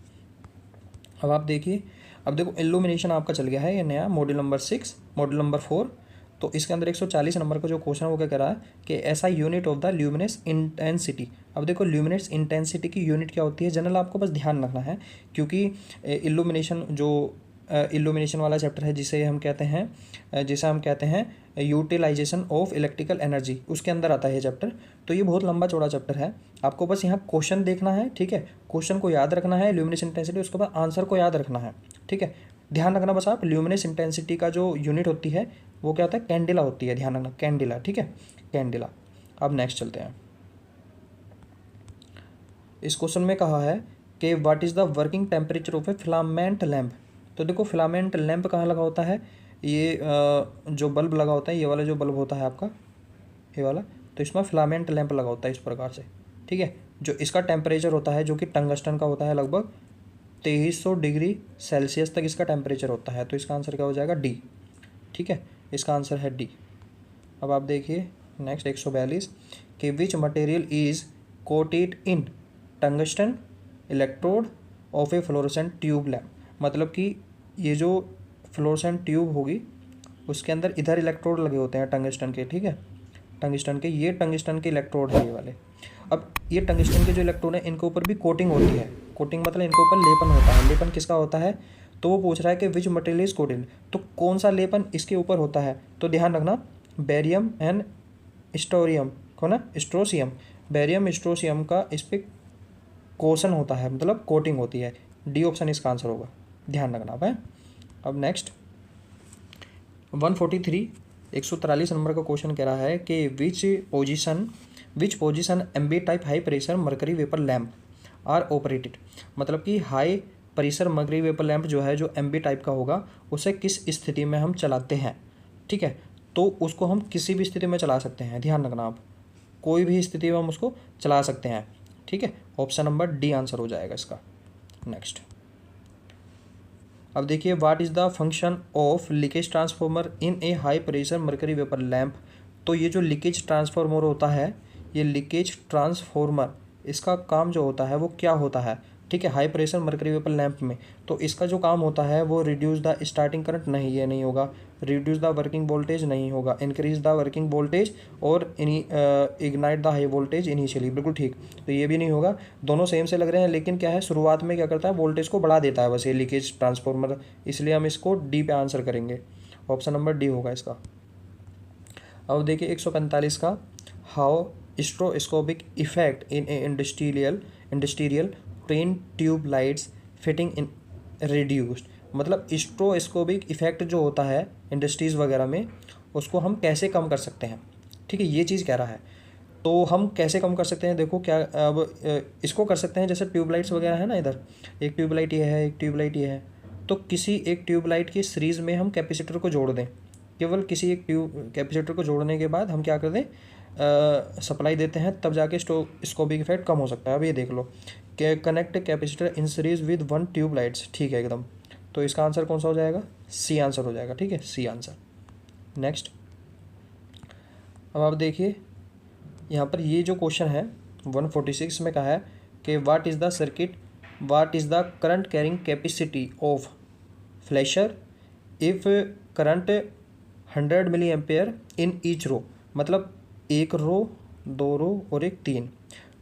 अब आप देखिए, अब देखो इल्यूमिनेशन आपका चल गया है ये नया मॉड्यूल नंबर 6, मॉड्यूल नंबर 4। तो इसके अंदर 140 नंबर का जो क्वेश्चन है वो क्या कह रहा है कि ऐसा यूनिट ऑफ द ल्यूमिनेस इंटेंसिटी। अब देखो ल्यूमिनेस इंटेंसिटी की यूनिट क्या होती है, जनरल आपको बस ध्यान रखना है, क्योंकि इल्यूमिनेशन वाला चैप्टर है जिसे हम कहते हैं यूटिलाइजेशन ऑफ इलेक्ट्रिकल एनर्जी, उसके अंदर आता है ये चैप्टर। तो ये बहुत लंबा चौड़ा चैप्टर है, आपको बस यहाँ क्वेश्चन देखना है, ठीक है, क्वेश्चन को याद रखना है, ल्यूमिनेस इंटेंसिटी, उसके बाद आंसर को याद रखना है, ठीक है। ध्यान रखना बस आप, ल्यूमिनेस इंटेंसिटी का जो यूनिट होती है वो क्या होता है, कैंडिला होती है, ध्यान रखना कैंडिला, ठीक है, कैंडिला। अब नेक्स्ट चलते हैं। इस क्वेश्चन में कहा है कि what is the working temperature of A filament lamp. तो देखो फिलामेंट लैम्प कहाँ लगा होता है, ये जो बल्ब लगा होता है, ये वाला जो बल्ब होता है आपका, ये वाला, तो इसमें फिलामेंट लैंप लगा होता है इस प्रकार से, ठीक है। जो इसका टेम्परेचर होता है जो कि टंगस्टन का होता है, लगभग 2300 डिग्री सेल्सियस तक इसका टेम्परेचर होता है। तो इसका आंसर क्या हो जाएगा, डी, ठीक है, इसका आंसर है डी। अब आप देखिए नेक्स्ट 142 कि which material is quoted in tungsten electrode of A fluorescent tube lamp. मतलब कि ये जो फ्लोरोसेंट ट्यूब होगी उसके अंदर इधर इलेक्ट्रोड लगे होते हैं टंगस्टन के, ठीक है, टंगस्टन के, ये टंगस्टन के इलेक्ट्रोड है ये वाले। अब ये टंगस्टन के जो इलेक्ट्रोड है इनके ऊपर भी कोटिंग होती है, कोटिंग मतलब इनके ऊपर लेपन होता है। लेपन किसका होता है, तो वो पूछ रहा है कि विच मटेरियल इज कोटेड, तो कौन सा लेपन इसके ऊपर होता है। तो ध्यान रखना बेरियम एंड स्टोरियम को ना, स्ट्रोसियम, बेरियम स्ट्रोसियम का इस पर कोशन होता है, मतलब कोटिंग होती है। डी ऑप्शन इसका आंसर होगा, ध्यान रखना है। अब नेक्स्ट 143 143 नंबर का क्वेश्चन कह रहा है कि which position MB type high pressure mercury vapour lamp are operated. मतलब कि high pressure mercury vapour lamp जो है, जो एमबी टाइप का होगा, उसे किस स्थिति में हम चलाते हैं, ठीक है। तो उसको हम किसी भी स्थिति में चला सकते हैं, ध्यान रखना आप, कोई भी स्थिति में हम उसको चला सकते हैं, ठीक है। ऑप्शन नंबर डी आंसर हो जाएगा इसका। नेक्स्ट अब देखिए what is the function of leakage transformer in A high pressure mercury vapour lamp. तो ये जो लीकेज ट्रांसफार्मर होता है, ये लीकेज ट्रांसफार्मर, इसका काम जो होता है वो क्या होता है, ठीक है, high pressure mercury vapour lamp में। तो इसका जो काम होता है वो रिड्यूस द स्टार्टिंग करंट, नहीं ये नहीं होगा, रिड्यूस द वर्किंग वोल्टेज नहीं होगा, इंक्रीज द वर्किंग वोल्टेज और ignite the high voltage initially, बिल्कुल ठीक, तो ये भी नहीं होगा। दोनों सेम से लग रहे हैं, लेकिन क्या है शुरुआत में क्या करता है, वोल्टेज को बढ़ा देता है बस ये लीकेज ट्रांसफार्मर, इसलिए हम इसको डी पे आंसर करेंगे, ऑप्शन नंबर डी होगा इसका। अब देखिए 145 का how stroboscopic effect in a industrial train tube lights fitting in reduced. मतलब स्ट्रोस्कोपिक इफेक्ट जो होता है इंडस्ट्रीज़ वगैरह में, उसको हम कैसे कम कर सकते हैं, ठीक है, ये चीज़ कह रहा है। तो हम कैसे कम कर सकते हैं, देखो क्या, अब इसको कर सकते हैं जैसे ट्यूबलाइट्स वगैरह है ना, इधर एक ट्यूबलाइट ये है, एक ट्यूबलाइट ये है, तो किसी एक ट्यूबलाइट की सीरीज़ में हम कैपेसिटर को जोड़ दें। केवल किसी एक कैपेसिटर को जोड़ने के बाद हम क्या कर दें, सप्लाई देते हैं, तब जाके स्कोपिक इफेक्ट कम हो सकता है। अब ये देख लो कि connect capacitor in series with one tubelights, ठीक है एकदम। तो इसका आंसर कौन सा हो जाएगा, सी आंसर हो जाएगा, ठीक है, सी आंसर। नेक्स्ट अब आप देखिए यहाँ पर ये जो क्वेश्चन है 146 में कहा है कि what is the circuit, what is the current carrying capacity of flasher if current 100 milliampere in each row. मतलब एक रो, दो रो और एक तीन,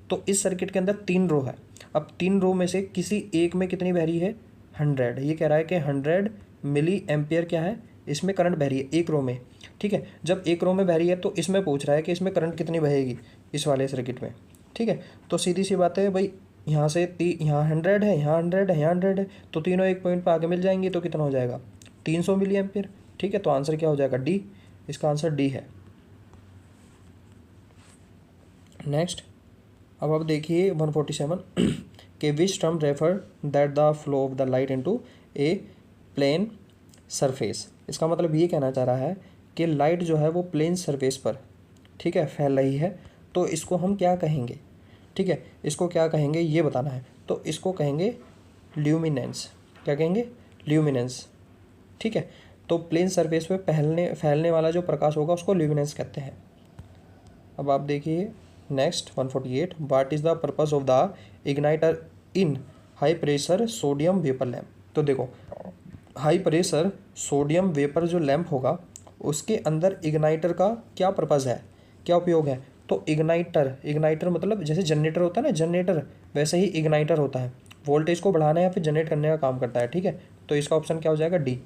तो इस सर्किट के अंदर 3 रो है। अब 3 रो में से किसी एक में कितनी बह रही है, 100, ये कह रहा है कि 100 मिली एम्पेयर क्या है, इसमें करंट बह रही है एक रो में, ठीक है। जब एक रो में बह रही है तो इसमें पूछ रहा है कि इसमें करंट कितनी बहेगी इस वाले सर्किट में, ठीक है। तो सीधी सी बात है भाई, यहाँ से यहाँ 100 है, यहाँ 100 है, यहाँ 100 है, तो तीनों एक पॉइंट पर आगे मिल जाएंगी, तो कितना हो जाएगा 300 मिली एम्पेयर, ठीक है। तो आंसर क्या हो जाएगा, डी, इसका आंसर डी है। नेक्स्ट अब आप देखिए 147 के which term refer that the flow of the light into a plane surface. इसका मतलब ये कहना चाह रहा है कि लाइट जो है वो प्लेन सरफेस पर, ठीक है, फैल रही है, तो इसको हम क्या कहेंगे, ठीक है, इसको क्या कहेंगे ये बताना है। तो इसको कहेंगे ल्यूमिनेंस, क्या कहेंगे, ल्यूमिनेंस, ठीक है। तो प्लेन सरफेस पे फैलने वाला जो प्रकाश होगा उसको ल्यूमिनेंस कहते हैं। अब आप देखिए next 148 what is the purpose of the igniter in high pressure sodium vapour lamp. तो देखो हाई प्रेशर सोडियम वेपर जो लैम्प होगा उसके अंदर इग्नाइटर का क्या पर्पज़ है, क्या उपयोग है। तो इग्नाइटर मतलब जैसे जनरेटर होता है ना, जनरेटर, वैसे ही इग्नाइटर होता है, वोल्टेज को बढ़ाने या फिर जनरेट करने का काम करता है, ठीक है। तो इसका ऑप्शन क्या हो जाएगा, डी।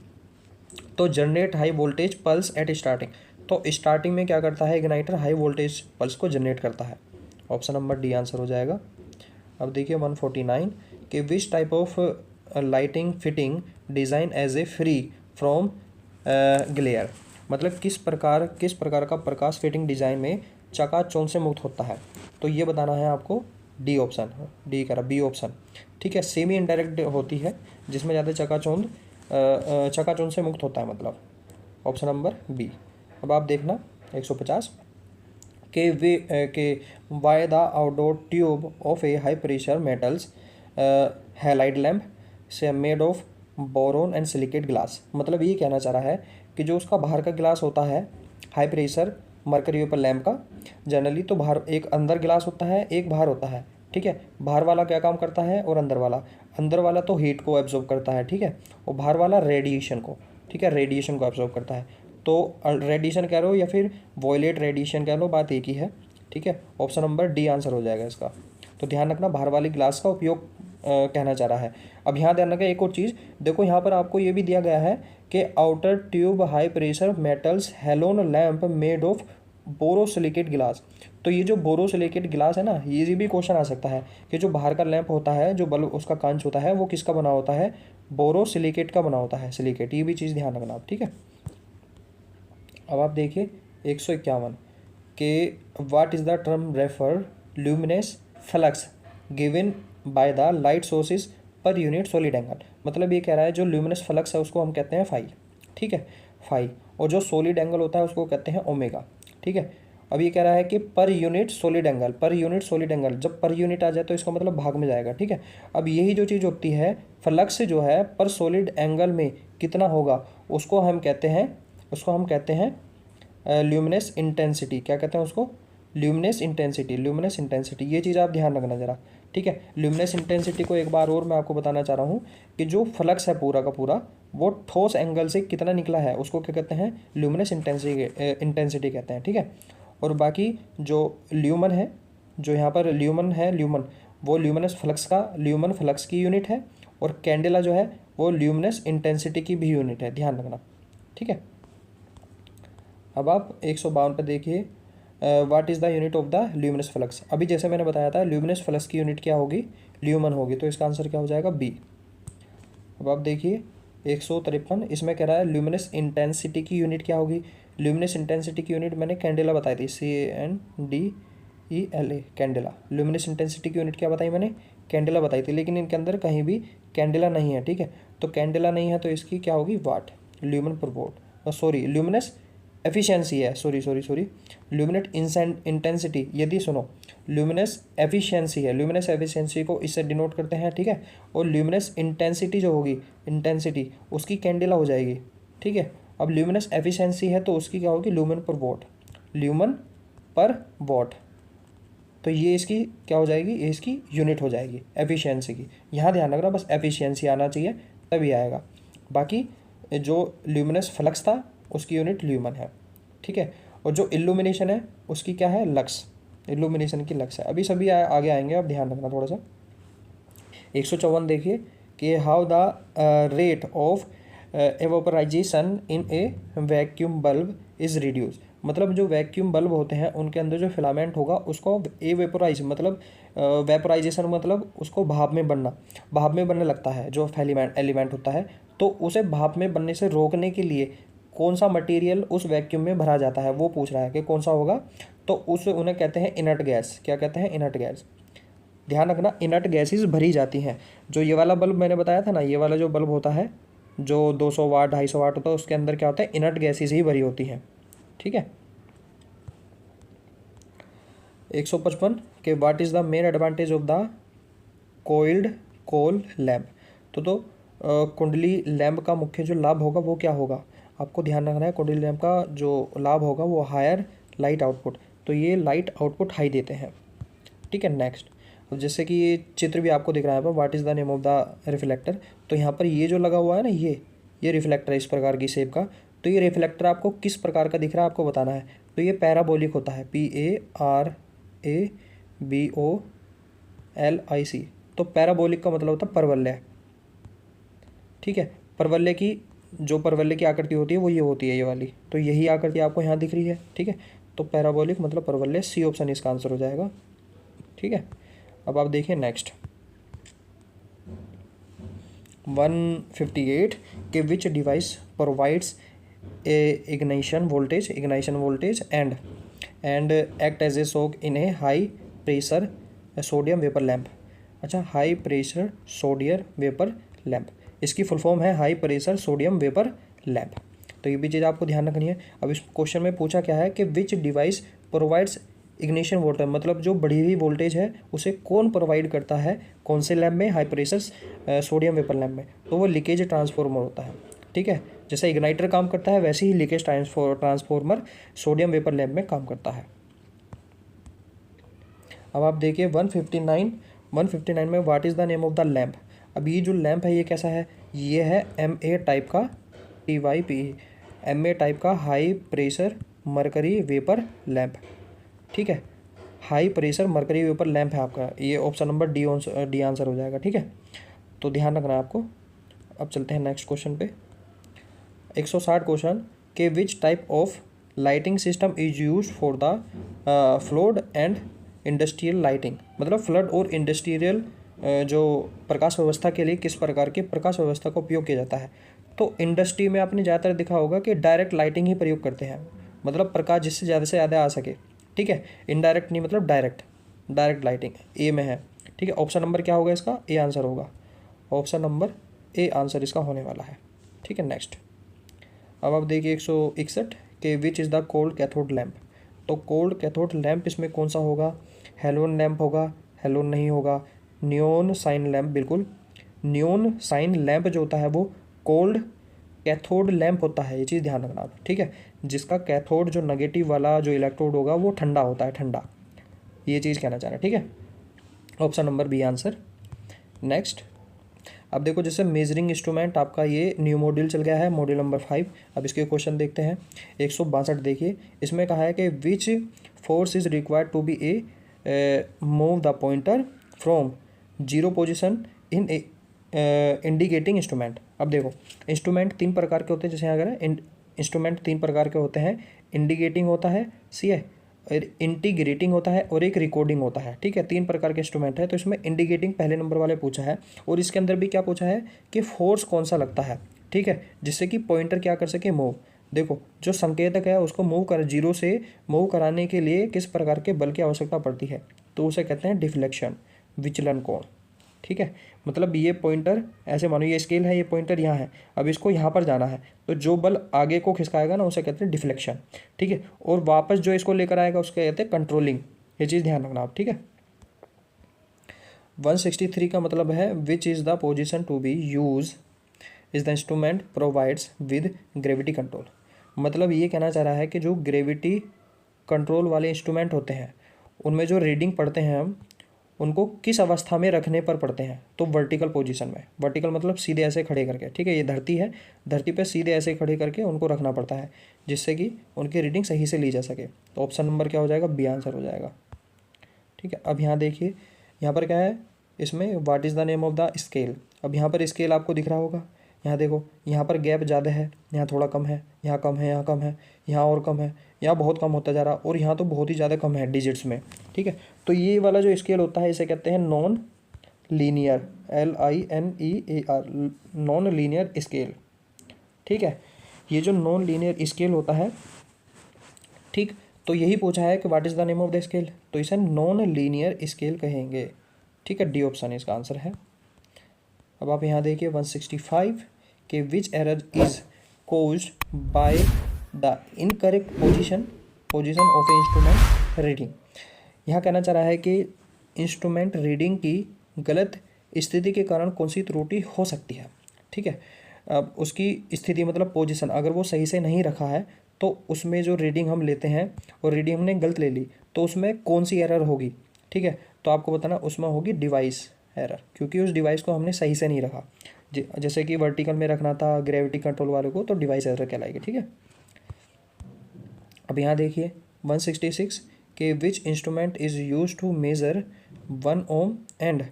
तो generate high voltage pulse eight starting, तो स्टार्टिंग में क्या करता है, इग्नाइटर हाई वोल्टेज पल्स को जनरेट करता है, ऑप्शन नंबर डी आंसर हो जाएगा। अब देखिए 149 कि which type of lighting fitting design as a free from glare. मतलब किस प्रकार का प्रकाश फिटिंग डिज़ाइन में चकाचौंध से मुक्त होता है, तो ये बताना है आपको। डी ऑप्शन, डी कह रहा, बी ऑप्शन, ठीक है। सेमी इनडायरेक्ट होती है जिसमें ज़्यादा चकाचौंध से मुक्त होता है, मतलब ऑप्शन नंबर बी। अब आप देखना 150 के why the outdoor tube of a high pressure metals halide lamp से made of boron and silicate glass. मतलब ये कहना चाह रहा है कि जो उसका बाहर का ग्लास होता है high pressure mercury vapour lamp का, जनरली तो बाहर एक अंदर ग्लास होता है, एक बाहर होता है, ठीक है। बाहर वाला क्या काम करता है और अंदर वाला तो हीट को एब्जॉर्ब करता है, ठीक है, और बाहर वाला रेडिएशन को, ठीक है, रेडिएशन को एब्जॉर्ब करता है। तो रेडिएशन कह लो या फिर वॉयलेट रेडिएशन कह लो, बात एक ही है, ठीक है। ऑप्शन नंबर डी आंसर हो जाएगा इसका। तो ध्यान रखना बाहर वाली ग्लास का उपयोग कहना चाह रहा है। अब यहाँ ध्यान रखना एक और चीज़, देखो यहाँ पर आपको ये भी दिया गया है कि outer tube high pressure metals halon lamp made of borosilicate glass. तो ये जो बोरोसिलिकेट ग्लास है ना, ये भी क्वेश्चन आ सकता है कि जो बाहर का लैंप होता है, जो बल्ब उसका कांच होता है, वो किसका बना होता है, बोरोसिलिकेट का बना होता है, सिलिकेट। ये भी चीज़ ध्यान रखना आप, ठीक है। अब आप देखिए 151 के what is the term refer luminous flux given by the light sources per unit solid angle. मतलब ये कह रहा है जो ल्यूमिनस फ्लक्स है उसको हम कहते हैं फाई, ठीक है, फाई, और जो सॉलिड एंगल होता है उसको कहते हैं ओमेगा, ठीक है। अब ये कह रहा है कि पर यूनिट सॉलिड एंगल, पर यूनिट सॉलिड एंगल, जब पर यूनिट आ जाए तो इसका मतलब भाग में जाएगा, ठीक है। अब यही जो चीज़ होती है फ्लक्स जो है पर सॉलिड एंगल में कितना होगा उसको हम कहते हैं ल्यूमिनस इंटेंसिटी। क्या कहते हैं उसको, ल्यूमिनस इंटेंसिटी। ये चीज़ आप ध्यान रखना ज़रा, ठीक है। ल्यूमिनस इंटेंसिटी को एक बार और मैं आपको बताना चाह रहा हूँ कि जो फ्लक्स है पूरा का पूरा वो ठोस एंगल से कितना निकला है उसको क्या कहते हैं, ल्यूमिनस इंटेंसिटी कहते हैं, ठीक है। और बाकी जो ल्यूमन है, जो यहाँ पर ल्यूमन वो ल्यूमन फ्लक्स की यूनिट है, और कैंडेला जो है वो ल्यूमिनस इंटेंसिटी की भी यूनिट है, ध्यान रखना, ठीक है। अब आप 152 पे देखिए what is the unit of the luminous flux. अभी जैसे मैंने बताया था ल्यूमिनस फ्लक्स की यूनिट क्या होगी, ल्यूमन होगी, तो इसका आंसर क्या हो जाएगा, बी। अब आप देखिए 153, इसमें कह रहा है ल्यूमिनस इंटेंसिटी की यूनिट क्या होगी। ल्यूमिनस इंटेंसिटी की यूनिट मैंने कैंडेला बताई थी, CANDELA, कैंडेला। ल्यूमिनस इंटेंसिटी की यूनिट क्या बताई मैंने, कैंडेला बताई थी, लेकिन इनके अंदर कहीं भी कैंडेला नहीं है, ठीक है। तो कैंडेला नहीं है तो इसकी क्या होगी, वाट, ल्यूमन पर वोट, सॉरी ल्यूमिनस एफिशिएंसी है, सॉरी ल्यूमिनेट इंटेंसिटी, यदि सुनो ल्यूमिनस एफिशिएंसी है, ल्यूमिनस एफिशिएंसी को इससे डिनोट करते हैं, ठीक है। और ल्यूमिनस इंटेंसिटी जो होगी, इंटेंसिटी उसकी कैंडेला हो जाएगी, ठीक है। अब ल्यूमिनस एफिशिएंसी है तो उसकी क्या होगी, ल्यूमन पर वॉट, ल्यूमन पर वॉट। तो ये इसकी क्या हो जाएगी, ये इसकी यूनिट हो जाएगी एफिशिएंसी की। यहाँ ध्यान रखना बस एफिशिएंसी आना चाहिए तभी आएगा, बाकी जो ल्यूमिनस फ्लक्स था उसकी यूनिट ल्यूमन है, ठीक है। और जो इल्यूमिनेशन है उसकी क्या है, लक्स, इल्यूमिनेशन की लक्स है। अभी सभी आगे आएंगे, आप ध्यान रखना थोड़ा सा। 154 देखिए कि how the rate of evaporization in a vacuum bulb is reduce. मतलब जो वैक्यूम बल्ब होते हैं उनके अंदर जो फिलामेंट होगा उसको एवेपोराइज, मतलब वेपोराइजेशन मतलब उसको भाप में बनने लगता है जो एलिमेंट होता है, तो उसे भाप में बनने से रोकने के लिए कौन सा मटेरियल उस वैक्यूम में भरा जाता है, वो पूछ रहा है कि कौन सा होगा। तो उन्हें कहते हैं इनर्ट गैस। क्या कहते हैं, इनर्ट गैस। ध्यान रखना इनर्ट गैसेस भरी जाती हैं। जो ये वाला बल्ब मैंने बताया था ना, ये वाला जो बल्ब होता है जो 200 वाट 250 वाट होता है, उसके अंदर क्या होता है, इनर्ट गैसेस ही भरी होती हैं, ठीक है। 155 के what is the main advantage of the coiled coil lamp. तो कुंडली लैम्प का मुख्य जो लाभ होगा वो क्या होगा, आपको ध्यान रखना है। कुंडली लैम्प का जो लाभ होगा वो हायर लाइट आउटपुट, तो ये लाइट आउटपुट हाई देते हैं, ठीक है। नेक्स्ट, जैसे कि ये चित्र भी आपको दिख रहा है यहाँ पर, what is the name of the reflector. तो यहाँ पर ये जो लगा हुआ है ना, ये रिफ्लेक्टर है इस प्रकार की शेप का। तो ये रिफ्लेक्टर आपको किस प्रकार का दिख रहा है आपको बताना है। तो ये पैराबोलिक होता है, PARABOLIC। तो पैराबोलिक का मतलब होता है परवलय, ठीक है। परवलय की आकृति होती है वो ये होती है, ये वाली। तो यही आकृति आपको यहाँ दिख रही है, ठीक है। तो पैराबोलिक मतलब परवलय, सी ऑप्शन इसका आंसर हो जाएगा, ठीक है। अब आप देखिए नेक्स्ट 158 के विच device provides ignition voltage and act as a shock in a high pressure sodium vapor lamp। अच्छा, high pressure sodium vapour lamp, इसकी फुल फॉर्म है high pressure sodium vapour lamp. तो ये भी चीज़ आपको ध्यान रखनी है। अब इस क्वेश्चन में पूछा क्या है कि विच डिवाइस प्रोवाइड्स इग्निशन वोल्टेज, मतलब जो बढ़ी हुई वोल्टेज है उसे कौन प्रोवाइड करता है, कौन से लैंप में, high pressure sodium vapour lamp में। तो वो लीकेज ट्रांसफॉर्मर होता है। ठीक है, जैसे इग्नाइटर काम करता है वैसे ही leakage transformer sodium vapour lamp में काम करता है। अब आप देखिए 159 में what is the name of the lamp. अब ये जो लैंप है ये कैसा है, ये है MA टाइप का, TYPE, MA टाइप का high pressure mercury vapour lamp. ठीक है, high pressure mercury vapour lamp है आपका, ये ऑप्शन नंबर डी आंसर हो जाएगा। ठीक है, तो ध्यान रखना आपको। अब चलते हैं नेक्स्ट क्वेश्चन पे। 160 क्वेश्चन के which type of lighting system is use for the flowed and industrial lighting, मतलब फ्लड और इंडस्ट्रियल जो प्रकाश व्यवस्था के लिए किस प्रकार की प्रकाश व्यवस्था का उपयोग किया जाता है। तो इंडस्ट्री में आपने ज़्यादातर देखा होगा कि डायरेक्ट लाइटिंग ही प्रयोग करते हैं, मतलब प्रकाश जिससे ज़्यादा से ज़्यादा आ सके। ठीक है, इनडायरेक्ट नहीं, मतलब डायरेक्ट लाइटिंग ए में है। ठीक है, ऑप्शन नंबर क्या होगा इसका, ए आंसर होगा। ऑप्शन नंबर ए आंसर इसका होने वाला है। ठीक है, नेक्स्ट। अब आप देखिए 161 के which is the cold cathode lamp. तो कोल्ड कैथोड लैम्प इसमें कौन सा होगा, हेलोजन लैम्प होगा, हेलोजन नहीं होगा, नियोन साइन लैम्प, बिल्कुल नियोन साइन लैम्प जो होता है वो कोल्ड कैथोड लैम्प होता है, ये चीज़ ध्यान रखना आप। ठीक है, जिसका कैथोड जो नेगेटिव वाला जो इलेक्ट्रोड होगा वो ठंडा होता है, ठंडा, ये चीज़ कहना चाह रहे हैं। ठीक है, option number B answer. Next, अब देखो जैसे मेजरिंग इंस्ट्रूमेंट आपका ये न्यू मॉड्यूल चल गया है, मॉड्यूल नंबर 5। अब इसके क्वेश्चन देखते हैं। 162 देखिए, इसमें कहा है कि which force is required to be move the pointer from zero position in indicating instrument. अब देखो इंस्ट्रूमेंट 3 प्रकार के होते हैं, जैसे अगर इंस्ट्रूमेंट 3 प्रकार के होते हैं, इंडिकेटिंग होता है, सी है, इंटीग्रेटिंग होता है और एक रिकॉर्डिंग होता है। ठीक है, 3 प्रकार के इंस्ट्रूमेंट है। तो इसमें इंडिकेटिंग पहले नंबर वाले पूछा है, और इसके अंदर भी क्या पूछा है कि फोर्स कौन सा लगता है। ठीक है, जिससे कि पॉइंटर क्या कर सके, मूव। देखो जो संकेतक है उसको मूव कर, जीरो से मूव कराने के लिए किस प्रकार के बल की आवश्यकता पड़ती है, तो उसे कहते हैं डिफ्लेक्शन, विचलन कोण। ठीक है, मतलब ये पॉइंटर ऐसे मानो ये स्केल है, ये पॉइंटर यहाँ है, अब इसको यहाँ पर जाना है, तो जो बल आगे को खिसकाएगा ना उसे कहते हैं डिफ्लेक्शन। ठीक है, और वापस जो इसको लेकर आएगा उसको कहते हैं कंट्रोलिंग, ये चीज़ ध्यान रखना आप। ठीक है, 163 का मतलब है which is the position to be use is the instrument provides with gravity control. मतलब ये कहना चाह रहा है कि जो ग्रेविटी कंट्रोल वाले इंस्ट्रूमेंट होते हैं उनमें जो रीडिंग पढ़ते हैं हम, उनको किस अवस्था में रखने पर पड़ते हैं, तो वर्टिकल पोजीशन में। वर्टिकल मतलब सीधे ऐसे खड़े करके। ठीक है, ये धरती है, धरती पे सीधे ऐसे खड़े करके उनको रखना पड़ता है, जिससे कि उनकी रीडिंग सही से ली जा सके। तो ऑप्शन नंबर क्या हो जाएगा, बी आंसर हो जाएगा। ठीक है, अब यहाँ देखिए, यहाँ पर क्या है, इसमें what is the name of the scale. अब यहाँ पर स्केल आपको दिख रहा होगा, यहाँ देखो, यहाँ पर गैप ज़्यादा है, यहाँ थोड़ा कम है, यहाँ कम है, यहाँ कम है, यहाँ और कम है, यहाँ बहुत कम होता जा रहा, और यहाँ तो बहुत ही ज़्यादा कम है डिजिट्स में। ठीक है, तो ये वाला जो स्केल होता है इसे कहते हैं non linear, LINEAR, non linear scale. ठीक है, ये जो नॉन लीनियर स्केल होता है, ठीक, तो यही पूछा है कि what is the name of the scale, तो इसे नॉन लीनियर स्केल कहेंगे। ठीक है, डी ऑप्शन इसका आंसर है। अब आप यहाँ देखिए 165 के which error is caused by the incorrect position of a instrument reading. यहाँ कहना चाह रहा है कि इंस्ट्रूमेंट रीडिंग की गलत स्थिति के कारण कौन सी त्रुटि हो सकती है। ठीक है, अब उसकी स्थिति मतलब पोजीशन अगर वो सही से नहीं रखा है तो उसमें जो रीडिंग हम लेते हैं और रीडिंग हमने गलत ले ली तो उसमें कौन सी एरर होगी। ठीक है, तो आपको बताना उसमें होगी डिवाइस एरर, क्योंकि उस डिवाइस को हमने सही से नहीं रखा। जैसे कि वर्टिकल में रखना था ग्रेविटी कंट्रोल वाले को, तो डिवाइस एरर कहलाएगी। ठीक है, अब यहाँ देखिए 166 के which instrument is use to measure 1 ohm and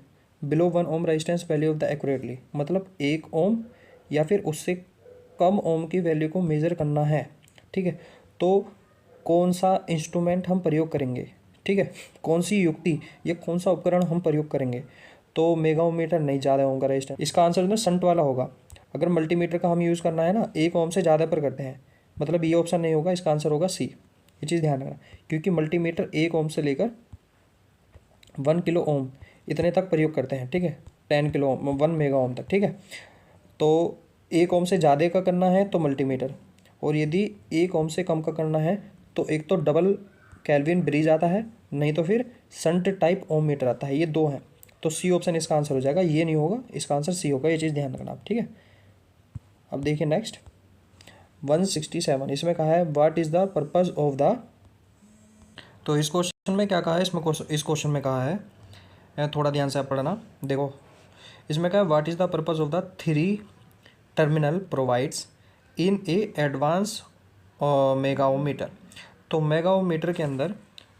below 1 ohm resistance value of the accurately. मतलब 1 ओम या फिर उससे कम ओम की वैल्यू को मेज़र करना है। ठीक है, तो कौन सा इंस्ट्रूमेंट हम प्रयोग करेंगे। ठीक है, कौन सी युक्ति या कौन सा उपकरण हम प्रयोग करेंगे, तो मेगाओमीटर नहीं, ज़्यादा होगा रेजिस्टेंस। इसका आंसर जो शंट वाला होगा। अगर मल्टीमीटर का हम यूज़ करना है ना, 1 ओम से ज़्यादा पर करते हैं, मतलब ये ऑप्शन नहीं होगा, इसका आंसर होगा सी। ये चीज़ ध्यान रखना, क्योंकि मल्टीमीटर 1 ओम से लेकर 1 किलो ओम इतने तक प्रयोग करते हैं, ठीक है, 10 किलो ओम 1 मेगा ओम तक, ठीक है। तो 1 ओम से ज़्यादा का करना है तो मल्टीमीटर, और यदि 1 ओम से कम का करना है तो एक तो डबल केल्विन ब्रिज आता है, नहीं तो फिर संट टाइप ओम मीटर आता है, ये दो हैं। तो सी ऑप्शन इसका आंसर हो जाएगा, ये नहीं होगा, इसका आंसर सी होगा, ये चीज़ ध्यान रखना आप, ठीक है। अब देखिए नेक्स्ट 167, इसमें कहा है what is the purpose of the, तो इस क्वेश्चन में क्या कहा है, इस क्वेश्चन में कहा है, थोड़ा ध्यान से आप पढ़ना, देखो इसमें कहा है what is the purpose of the 3 terminal provides in a advance megohmmeter. तो मेगाओमीटर के अंदर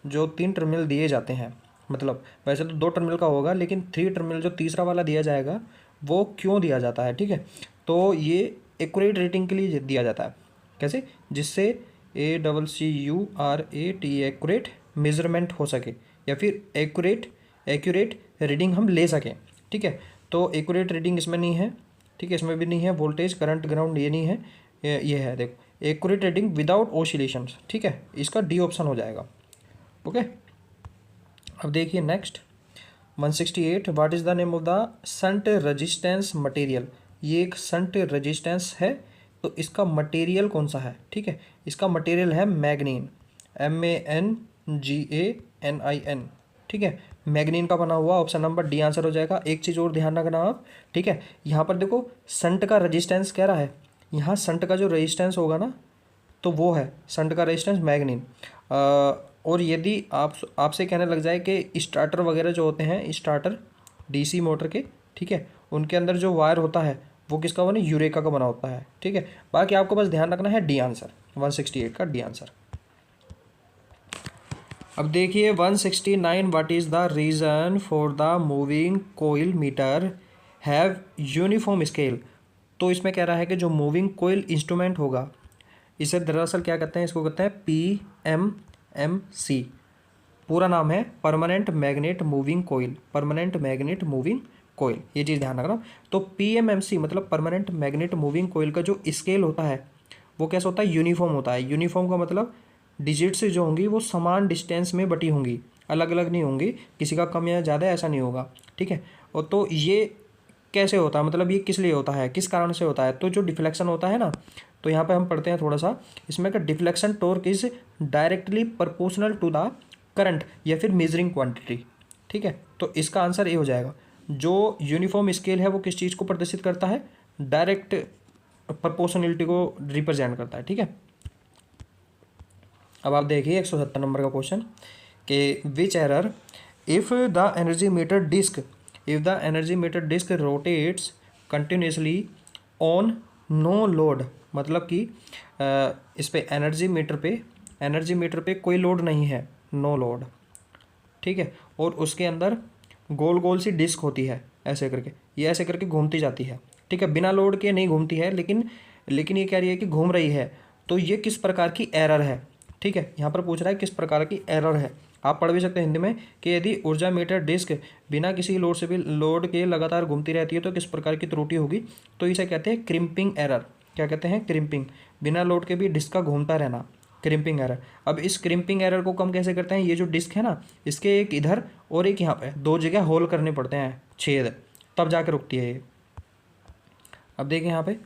जो 3 टर्मिनल दिए जाते हैं, मतलब वैसे तो 2 टर्मिनल का होगा, लेकिन 3 टर्मिनल जो तीसरा वाला दिया जाएगा वो क्यों दिया जाता है, ठीक है। तो ये एक्यूरेट रेटिंग के लिए दिया जाता है, कैसे, जिससे ACCURAT एक्यूरेट मेजरमेंट हो सके, या फिर एक्यूरेट रीडिंग हम ले सकें, ठीक है। तो एक्यूरेट रीडिंग इसमें नहीं है, ठीक है, इसमें भी नहीं है, वोल्टेज करंट ग्राउंड ये नहीं है, ये है, देखो एक्यूरेट रीडिंग विदाउट ओसिलेशंस, ठीक है, इसका डी ऑप्शन हो जाएगा, ओके। अब देखिए next 168, what is the name of the shunt resistance material. ये एक संट रेजिस्टेंस है, तो इसका मटेरियल कौन सा है, ठीक है, इसका मटेरियल है मैग्नीन, MANGANIN, ठीक है, मैग्नीन का बना हुआ, ऑप्शन नंबर डी आंसर हो जाएगा। एक चीज़ और ध्यान रखना आप, ठीक है, यहाँ पर देखो संट का रेजिस्टेंस कह रहा है, यहाँ संट का जो रेजिस्टेंस होगा ना, तो वो है संट का रेजिस्टेंस मैग्नीन। और यदि आपसे कहने लग जाए कि स्टार्टर वगैरह जो होते हैं, स्टार्टर DC मोटर के, ठीक है, उनके अंदर जो वायर होता है वो किसका बना, यूरेका का बना होता है, ठीक है। बाकी आपको बस ध्यान रखना है डी आंसर, 168 का डी आंसर। अब देखिए 169, what is the reason for the moving coil meter have uniform scale. तो इसमें कह रहा है कि जो मूविंग कोयल इंस्ट्रूमेंट होगा, इसे दरअसल क्या कहते हैं, इसको कहते हैं PMMC, पूरा नाम है permanent magnet moving coil, permanent magnet moving coil, ये चीज़ ध्यान रखना। तो PMMC मतलब परमानेंट मैग्नेट मूविंग कोयल का जो स्केल होता है वो कैसा होता है, यूनिफॉर्म होता है। यूनिफॉर्म का मतलब डिजिट्स जो होंगी वो समान डिस्टेंस में बटी होंगी, अलग अलग नहीं होंगी, किसी का कम या ज़्यादा ऐसा नहीं होगा, ठीक है। और तो ये कैसे होता है, मतलब ये किस लिए होता है, किस कारण से होता है, तो जो डिफ्लेक्शन होता है ना, तो यहाँ पे हम पढ़ते हैं थोड़ा सा, इसमें का deflection torque is directly proportional to the current या फिर मेजरिंग क्वांटिटी, ठीक है। तो इसका आंसर ये हो जाएगा, जो यूनिफॉर्म स्केल है वो किस चीज़ को प्रदर्शित करता है, डायरेक्ट प्रोपोर्शनलिटी को रिप्रेजेंट करता है, ठीक है। अब आप देखिए 170 नंबर का क्वेश्चन कि which error if the energy meter disc rotates continuously on no load, मतलब कि इस पे एनर्जी मीटर पे कोई लोड नहीं है, नो लोड, ठीक है, और उसके अंदर गोल गोल सी डिस्क होती है, ऐसे करके ये ऐसे करके घूमती जाती है, ठीक है, बिना लोड के नहीं घूमती है, लेकिन ये कह रही है कि घूम रही है, तो ये किस प्रकार की एरर है, ठीक है। यहाँ पर पूछ रहा है किस प्रकार की एरर है, आप पढ़ भी सकते हैं हिंदी में कि यदि ऊर्जा मीटर डिस्क बिना किसी लोड के लगातार घूमती रहती है तो किस प्रकार की त्रुटि होगी, तो इसे कहते हैं क्रिम्पिंग एरर। क्या कहते हैं, क्रिम्पिंग, बिना लोड के भी डिस्क का घूमता रहना, क्रिम्पिंग एरर। अब इस क्रिम्पिंग एरर को कम कैसे करते हैं, ये जो डिस्क है ना, इसके एक इधर और एक यहाँ पे, दो जगह होल करने पड़ते हैं, छेद, तब जाकर रुकती है ये। अब देखिए यहाँ पे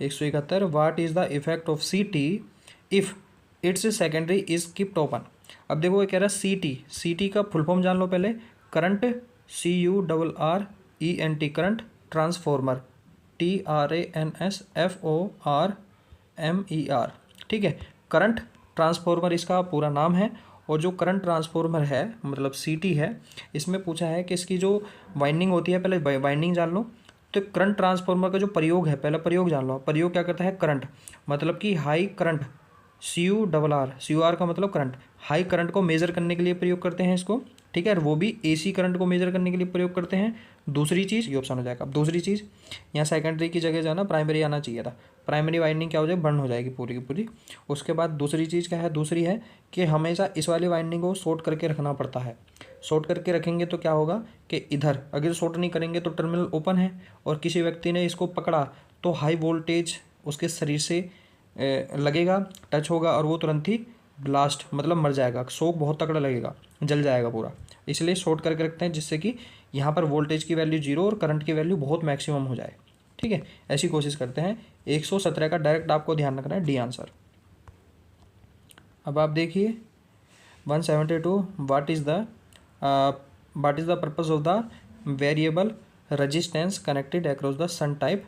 171, what is the effect of CT if it's secondary is kept open. अब देखो ये कह रहा है CT का फुल फॉर्म जान लो पहले, current, CURRENT, current transformer, TRANSFORMER, ठीक है, करंट ट्रांसफॉर्मर इसका पूरा नाम है। और जो करंट ट्रांसफॉर्मर है मतलब CT है, इसमें पूछा है कि इसकी जो वाइंडिंग होती है, पहले वाइंडिंग जान लो। तो करंट ट्रांसफॉर्मर का जो प्रयोग है, पहला प्रयोग जान लो। प्रयोग क्या करता है, करंट, मतलब कि हाई करंट, CUR का मतलब करंट, हाई करंट को मेजर करने के लिए प्रयोग करते हैं इसको, ठीक है, और वो भी AC करंट को मेजर करने के लिए प्रयोग करते हैं। दूसरी चीज़, ये ऑप्शन हो जाएगा। अब दूसरी चीज़, यहाँ सेकेंडरी की जगह जाना प्राइमरी आना चाहिए था, प्राइमरी वाइंडिंग क्या हो जाएगी, बर्न हो जाएगी पूरी की पूरी। उसके बाद दूसरी चीज़ क्या है, दूसरी है कि हमेशा इस वाली वाइंडिंग को शॉर्ट करके रखना पड़ता है। शॉर्ट करके रखेंगे तो क्या होगा कि इधर अगर शॉर्ट नहीं करेंगे तो टर्मिनल ओपन है और किसी व्यक्ति ने इसको पकड़ा तो हाई वोल्टेज उसके शरीर से लगेगा, टच होगा और वो तुरंत ही ब्लास्ट मतलब मर जाएगा, शॉक बहुत तगड़ा लगेगा, जल जाएगा पूरा। इसलिए शॉर्ट करके रखते हैं जिससे कि यहाँ पर वोल्टेज की वैल्यू 0 और करंट की वैल्यू बहुत मैक्सिमम हो जाए। ठीक है, ऐसी कोशिश करते हैं। 117 का डायरेक्ट आपको ध्यान रखना है, डी आंसर। अब आप देखिए 172, what is the purpose of the variable resistance connected across the shunt type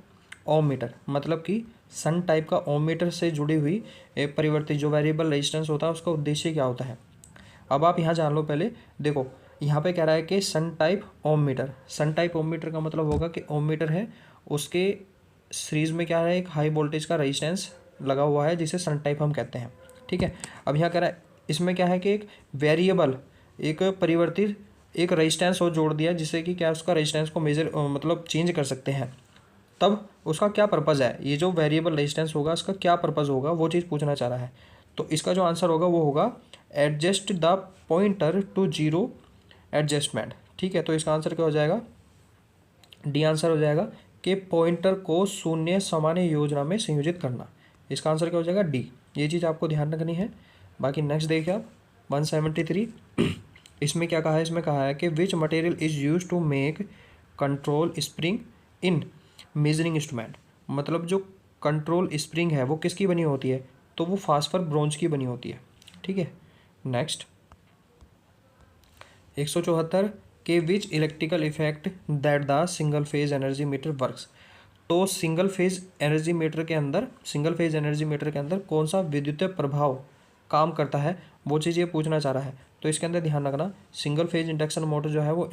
ohm meter. मतलब कि सन टाइप का ओम मीटर से जुड़ी हुई एक परिवर्तित जो वेरिएबल रेजिस्टेंस होता है उसका उद्देश्य क्या होता है। अब आप यहाँ जान लो पहले। देखो यहाँ पे कह रहा है कि सन टाइप ओम मीटर। सन टाइप ओम मीटर का मतलब होगा कि ओम मीटर है, उसके सीरीज में क्या है, एक हाई वोल्टेज का रेजिस्टेंस लगा हुआ है जिसे सन टाइप हम कहते हैं। ठीक है, अब यहाँ कह रहा है इसमें क्या है कि एक वेरिएबल, एक परिवर्तित एक रेजिस्टेंस और जोड़ दिया जिससे कि क्या उसका रेजिस्टेंस को मेजर मतलब चेंज कर सकते हैं। तब उसका क्या पर्पज़ है, ये जो वेरिएबल रेजिस्टेंस होगा उसका क्या पर्पज़ होगा, वो चीज़ पूछना चाह रहा है। तो इसका जो आंसर होगा वो होगा adjust the pointer to zero adjustment. ठीक है, तो इसका आंसर क्या हो जाएगा, डी आंसर हो जाएगा कि पॉइंटर को शून्य सामान्य योजना में संयोजित करना। इसका आंसर क्या हो जाएगा, डी। ये चीज़ आपको ध्यान रखनी है। बाकी नेक्स्ट देखिए आप 173। इसमें क्या कहा है, इसमें कहा है कि which material is use to make control spring in measuring instrument. मतलब जो कंट्रोल स्प्रिंग है वो किसकी बनी होती है, तो वो फास्फर ब्रोंज की बनी होती है। ठीक है, नेक्स्ट 174 के which electrical effect that the single phase energy meter works. तो सिंगल फेज एनर्जी मीटर के अंदर, सिंगल फेज एनर्जी मीटर के अंदर कौन सा विद्युतीय प्रभाव काम करता है, वो चीज़ ये पूछना चाह रहा है। तो इसके अंदर ध्यान रखना, सिंगल फेज इंडक्शन मोटर जो है वो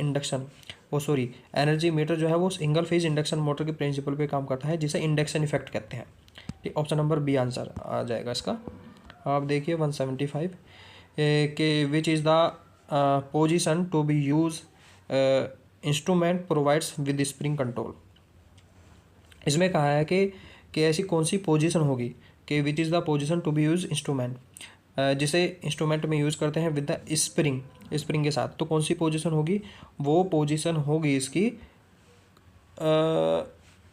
एनर्जी मीटर जो है वो सिंगल फेज इंडक्शन मोटर के प्रिंसिपल पे काम करता है जिसे इंडक्शन इफेक्ट कहते हैं। ठीक, ऑप्शन नंबर बी आंसर आ जाएगा इसका। आप देखिए 175 के which is the position to be use instrument provides with spring control. इसमें कहा है कि ऐसी कौन सी पोजीशन होगी कि which is the position to be use instrument, जिसे इंस्ट्रूमेंट में यूज़ करते हैं विद द स्प्रिंग के साथ। तो कौन सी पोजीशन होगी, वो पोजीशन होगी इसकी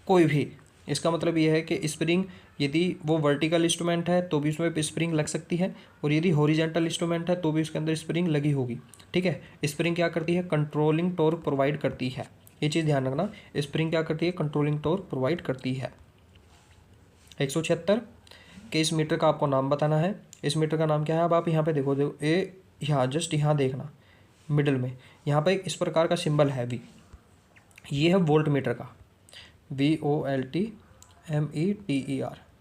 कोई भी। इसका मतलब ये है कि स्प्रिंग यदि वो वर्टिकल इंस्ट्रूमेंट है तो भी उसमें स्प्रिंग लग सकती है, और यदि हॉरिजॉन्टल इंस्ट्रूमेंट है तो भी उसके अंदर स्प्रिंग लगी होगी। ठीक है, स्प्रिंग क्या करती है, कंट्रोलिंग टॉर्क प्रोवाइड करती है। ये चीज़ ध्यान रखना, स्प्रिंग क्या करती है, कंट्रोलिंग टॉर्क प्रोवाइड करती है। 176 के इस मीटर का आपको नाम बताना है। इस मीटर का नाम क्या है, अब आप यहाँ पे देखो यहाँ जस्ट यहाँ देखना मिडल में, यहाँ पे इस प्रकार का सिंबल है वी, ये है वोल्ट मीटर का, VOLTMETER।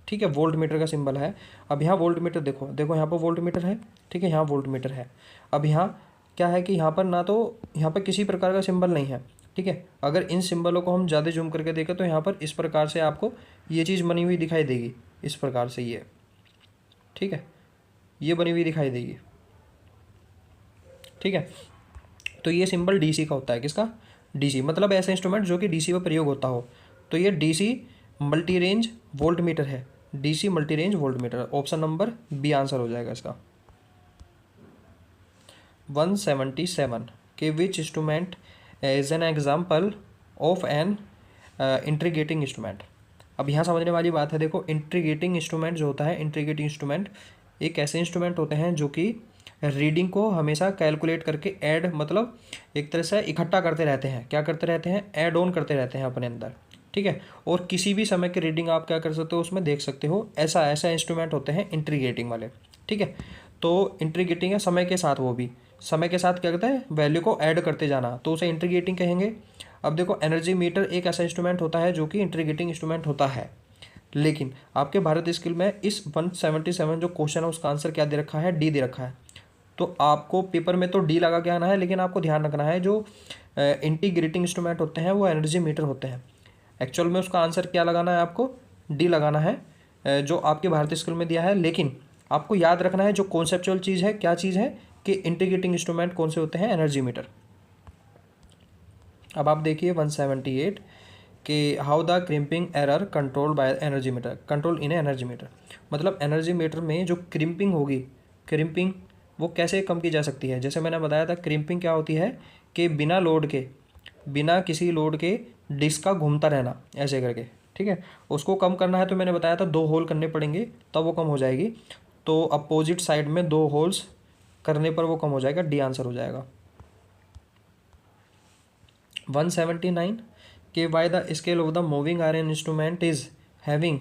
ठीक है, वोल्ट मीटर का सिंबल है। अब यहाँ वोल्ट मीटर देखो यहाँ पर वोल्ट मीटर है। ठीक है, यहाँ वोल्ट मीटर है। अब यहाँ क्या है कि यहाँ पर ना तो यहाँ पर किसी प्रकार का सिंबल नहीं है। ठीक है, अगर इन सिंबलों को हम ज़्यादा जूम करके देखें तो यहाँ पर इस प्रकार से आपको ये चीज़ बनी हुई दिखाई देगी, इस प्रकार से ये। ठीक है, ये बनी हुई दिखाई देगी। ठीक है, तो ये सिंबल डीसी का होता है। किसका, डीसी, मतलब ऐसा इंस्ट्रूमेंट जो कि डीसी पर प्रयोग होता हो। तो ये DC multi range voltmeter है, DC multi range voltmeter. Option number B answer हो जाएगा इसका। 177 के which instrument as an example of an integrating instrument. अब यहाँ समझने वाली बात है, देखो इंट्रीगेटिंग इंस्ट्रूमेंट जो होता है, इंट्रीगेटिंग इंस्ट्रूमेंट एक ऐसे इंस्ट्रूमेंट होते हैं जो कि रीडिंग को हमेशा कैलकुलेट करके ऐड मतलब एक तरह से इकट्ठा करते रहते हैं। क्या करते रहते हैं, ऐड ऑन करते रहते हैं अपने अंदर। ठीक है, और किसी भी समय की रीडिंग आप क्या कर सकते हो, उसमें देख सकते हो। ऐसा इंस्ट्रूमेंट होते हैं इंट्रीगेटिंग वाले। ठीक है, तो इंट्रीगेटिंग है समय के साथ, वो भी समय के साथ क्या करता है, वैल्यू को ऐड करते जाना, तो उसे इंट्रीगेटिंग कहेंगे। अब देखो एनर्जी मीटर एक ऐसा इंस्ट्रूमेंट होता है जो कि इंट्रीगेटिंग इंस्ट्रूमेंट होता है, लेकिन आपके भारत स्किल में इस 177 जो क्वेश्चन है उसका आंसर क्या दे रखा है, डी दे रखा है। तो आपको पेपर में तो डी लगा के आना है, लेकिन आपको ध्यान रखना है जो इंटीग्रेटिंग इंस्ट्रूमेंट होते हैं वो एनर्जी मीटर होते हैं। एक्चुअल में उसका आंसर क्या लगाना है, आपको डी लगाना है जो आपके भारतीय स्कूल में दिया है। लेकिन आपको याद रखना है जो कॉन्सेप्चुअल चीज़ है, क्या चीज़ है कि इंटीग्रेटिंग इंस्ट्रूमेंट कौन से होते हैं, एनर्जी मीटर। अब आप देखिए 178 कि how the crimping error control by energy meter, control in energy metre. मतलब एनर्जी मीटर में जो क्रिम्पिंग होगी, क्रिम्पिंग वो कैसे कम की जा सकती है। जैसे मैंने बताया था, क्रिम्पिंग क्या होती है कि बिना किसी लोड के डिस्क का घूमता रहना ऐसे करके। ठीक है। उसको कम करना है तो मैंने बताया था 2 होल करने पड़ेंगे तब वो कम हो जाएगी। तो अपोजिट साइड में 2 होल्स करने पर वो कम हो जाएगा, डी आंसर हो जाएगा। 179 के why the scale of the moving iron instrument is having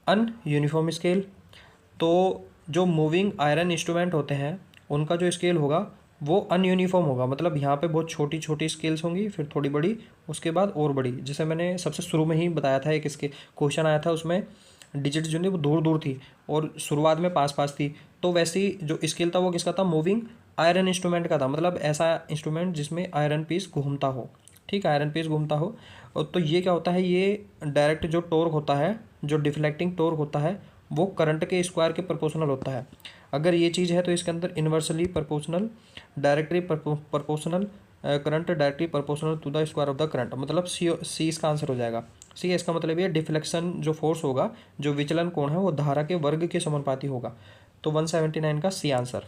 an uniform scale. तो जो मूविंग आयरन इंस्ट्रूमेंट होते हैं उनका जो स्केल होगा वो अनयूनिफॉर्म होगा, मतलब यहाँ पे बहुत छोटी छोटी स्केल्स होंगी, फिर थोड़ी बड़ी, उसके बाद और बड़ी। जैसे मैंने सबसे शुरू में ही बताया था, एक इसके क्वेश्चन आया था, उसमें डिजिट जो नहीं वो दूर दूर थी और शुरुआत में पास पास थी। तो वैसे ही जो स्केल था वो किसका था, मूविंग आयरन इंस्ट्रूमेंट का था, मतलब ऐसा इंस्ट्रूमेंट जिसमें आयरन पीस घूमता हो। ठीक है, आयरन पीस घूमता हो। और तो ये क्या होता है, ये डायरेक्ट जो टॉर्क होता है, जो डिफ्लेक्टिंग टॉर्क होता है, वो करंट के स्क्वायर के प्रोपोर्शनल होता है। अगर ये चीज़ है तो इसके अंदर inversely proportional, directly proportional current, directly proportional to the square of the current, मतलब सी इसका आंसर हो जाएगा। सी है, इसका मतलब ये डिफ्लेक्शन जो फोर्स होगा, जो विचलन कोण है, वो धारा के वर्ग के समानुपाती होगा। तो 179 का सी आंसर।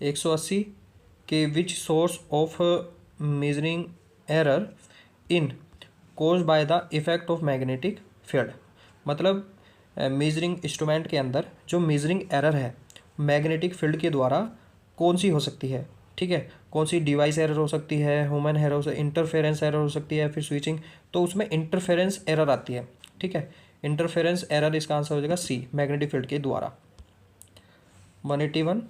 180 के which source of measuring error in caused by the effect of magnetic field, मतलब मेजरिंग इंस्ट्रूमेंट के अंदर जो मेजरिंग एरर है मैग्नेटिक फील्ड के द्वारा कौन सी हो सकती है। ठीक है, कौन सी डिवाइस एरर हो सकती है, ह्यूमन एरर हो सकती है, इंटरफेरेंस एरर हो सकती है, फिर स्विचिंग। तो उसमें इंटरफेरेंस एरर आती है। ठीक है, इंटरफेरेंस एरर इसका आंसर हो जाएगा सी, मैग्नेटिक फील्ड के द्वारा। 181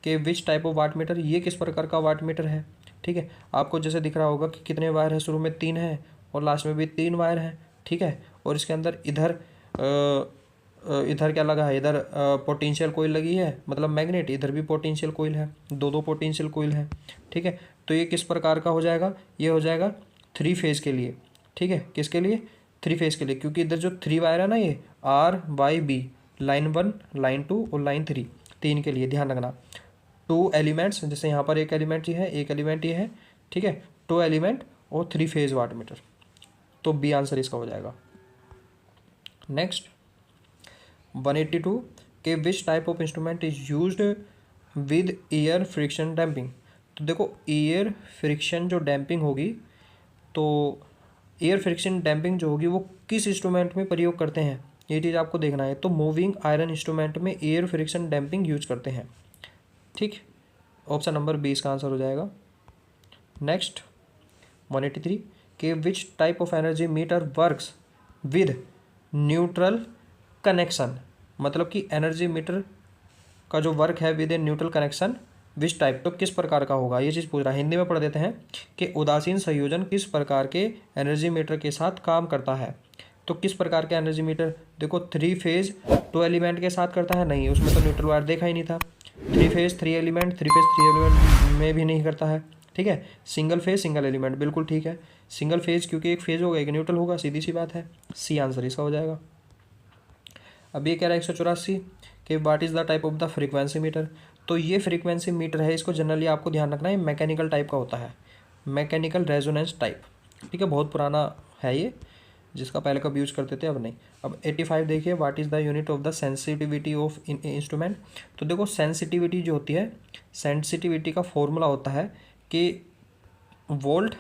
के which type of watt meter, ये किस प्रकार का वाट मीटर है। ठीक है, आपको जैसे दिख रहा होगा कि कितने वायर है, शुरू में 3 है और लास्ट में भी 3 वायर हैं। ठीक है, और इसके अंदर इधर क्या लगा है, इधर पोटेंशियल कोयल लगी है, मतलब मैग्नेट, इधर भी पोटेंशियल कोयल है, दो पोटेंशियल कोयल है। ठीक है, तो ये किस प्रकार का हो जाएगा, ये हो जाएगा 3 फेज के लिए। ठीक है, किसके लिए, 3 फेज के लिए, क्योंकि इधर जो 3 वायर है ना, ये RYB, लाइन 1, लाइन 2 और लाइन 3, 3 के लिए ध्यान रखना। 2 एलिमेंट्स, जैसे यहाँ पर एक एलिमेंट ये है, एक एलिमेंट ये है। ठीक है, 2 एलिमेंट और 3 फेज वाट मीटर, तो बी आंसर इसका हो जाएगा। नेक्स्ट 182 के which type of instrument is used with air friction damping. तो देखो, एयर फ्रिक्शन जो डैम्पिंग होगी, तो एयर फ्रिक्शन डैम्पिंग जो होगी वो किस इंस्ट्रूमेंट में प्रयोग करते हैं, ये चीज़ आपको देखना है। तो मूविंग आयरन इंस्ट्रूमेंट में एयर फ्रिक्शन डैम्पिंग यूज करते हैं। ठीक, ऑप्शन नंबर 20 का आंसर हो जाएगा। नेक्स्ट 183 के which type of energy meter works with neutral connection, मतलब कि एनर्जी मीटर का जो वर्क है with a neutral connection which type, तो किस प्रकार का होगा, ये चीज़ पूछ रहा है। हिंदी में पढ़ देते हैं कि उदासीन संयोजन किस प्रकार के एनर्जी मीटर के साथ काम करता है। तो किस प्रकार का एनर्जी मीटर, देखो 3 फेज 2 एलिमेंट के साथ करता है, नहीं, उसमें तो न्यूट्रल वायर देखा ही नहीं था। 3 फेज 3 एलिमेंट, 3 फेज 3 एलिमेंट में भी नहीं करता है। ठीक है, सिंगल फेज सिंगल एलिमेंट, बिल्कुल ठीक है, सिंगल फेज, क्योंकि एक फेज होगा एक न्यूट्रल होगा, सीधी सी बात है, सी आंसर इसका हो जाएगा। अब ये कह रहा है 184 कि what is the type of the frequency meter. तो ये फ्रीक्वेंसी मीटर है, इसको जनरली आपको ध्यान रखना है, मैकेनिकल टाइप का होता है, मैकेनिकल रेजोनेंस टाइप। ठीक है, बहुत पुराना है ये, जिसका पहले कब यूज करते थे, अब नहीं। अब 85 देखिए, what is the unit of the sensitivity of instrument. तो देखो, सेंसिटिविटी जो होती है, सेंसिटिविटी का फॉर्मूला होता है कि वोल्ट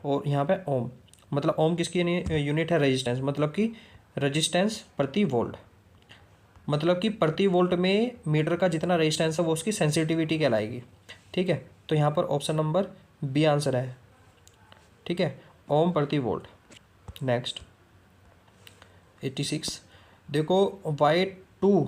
और यहाँ पे ओम, मतलब ओम किसकी यूनिट है, रेजिस्टेंस, मतलब कि रेजिस्टेंस प्रति वोल्ट, मतलब कि प्रति वोल्ट में मीटर का जितना रेजिस्टेंस है वो उसकी सेंसिटिविटी कहलाएगी। ठीक है, तो यहाँ पर ऑप्शन नंबर बी आंसर है। ठीक है, ओम प्रति वोल्ट। नेक्स्ट 86 देखो, why 2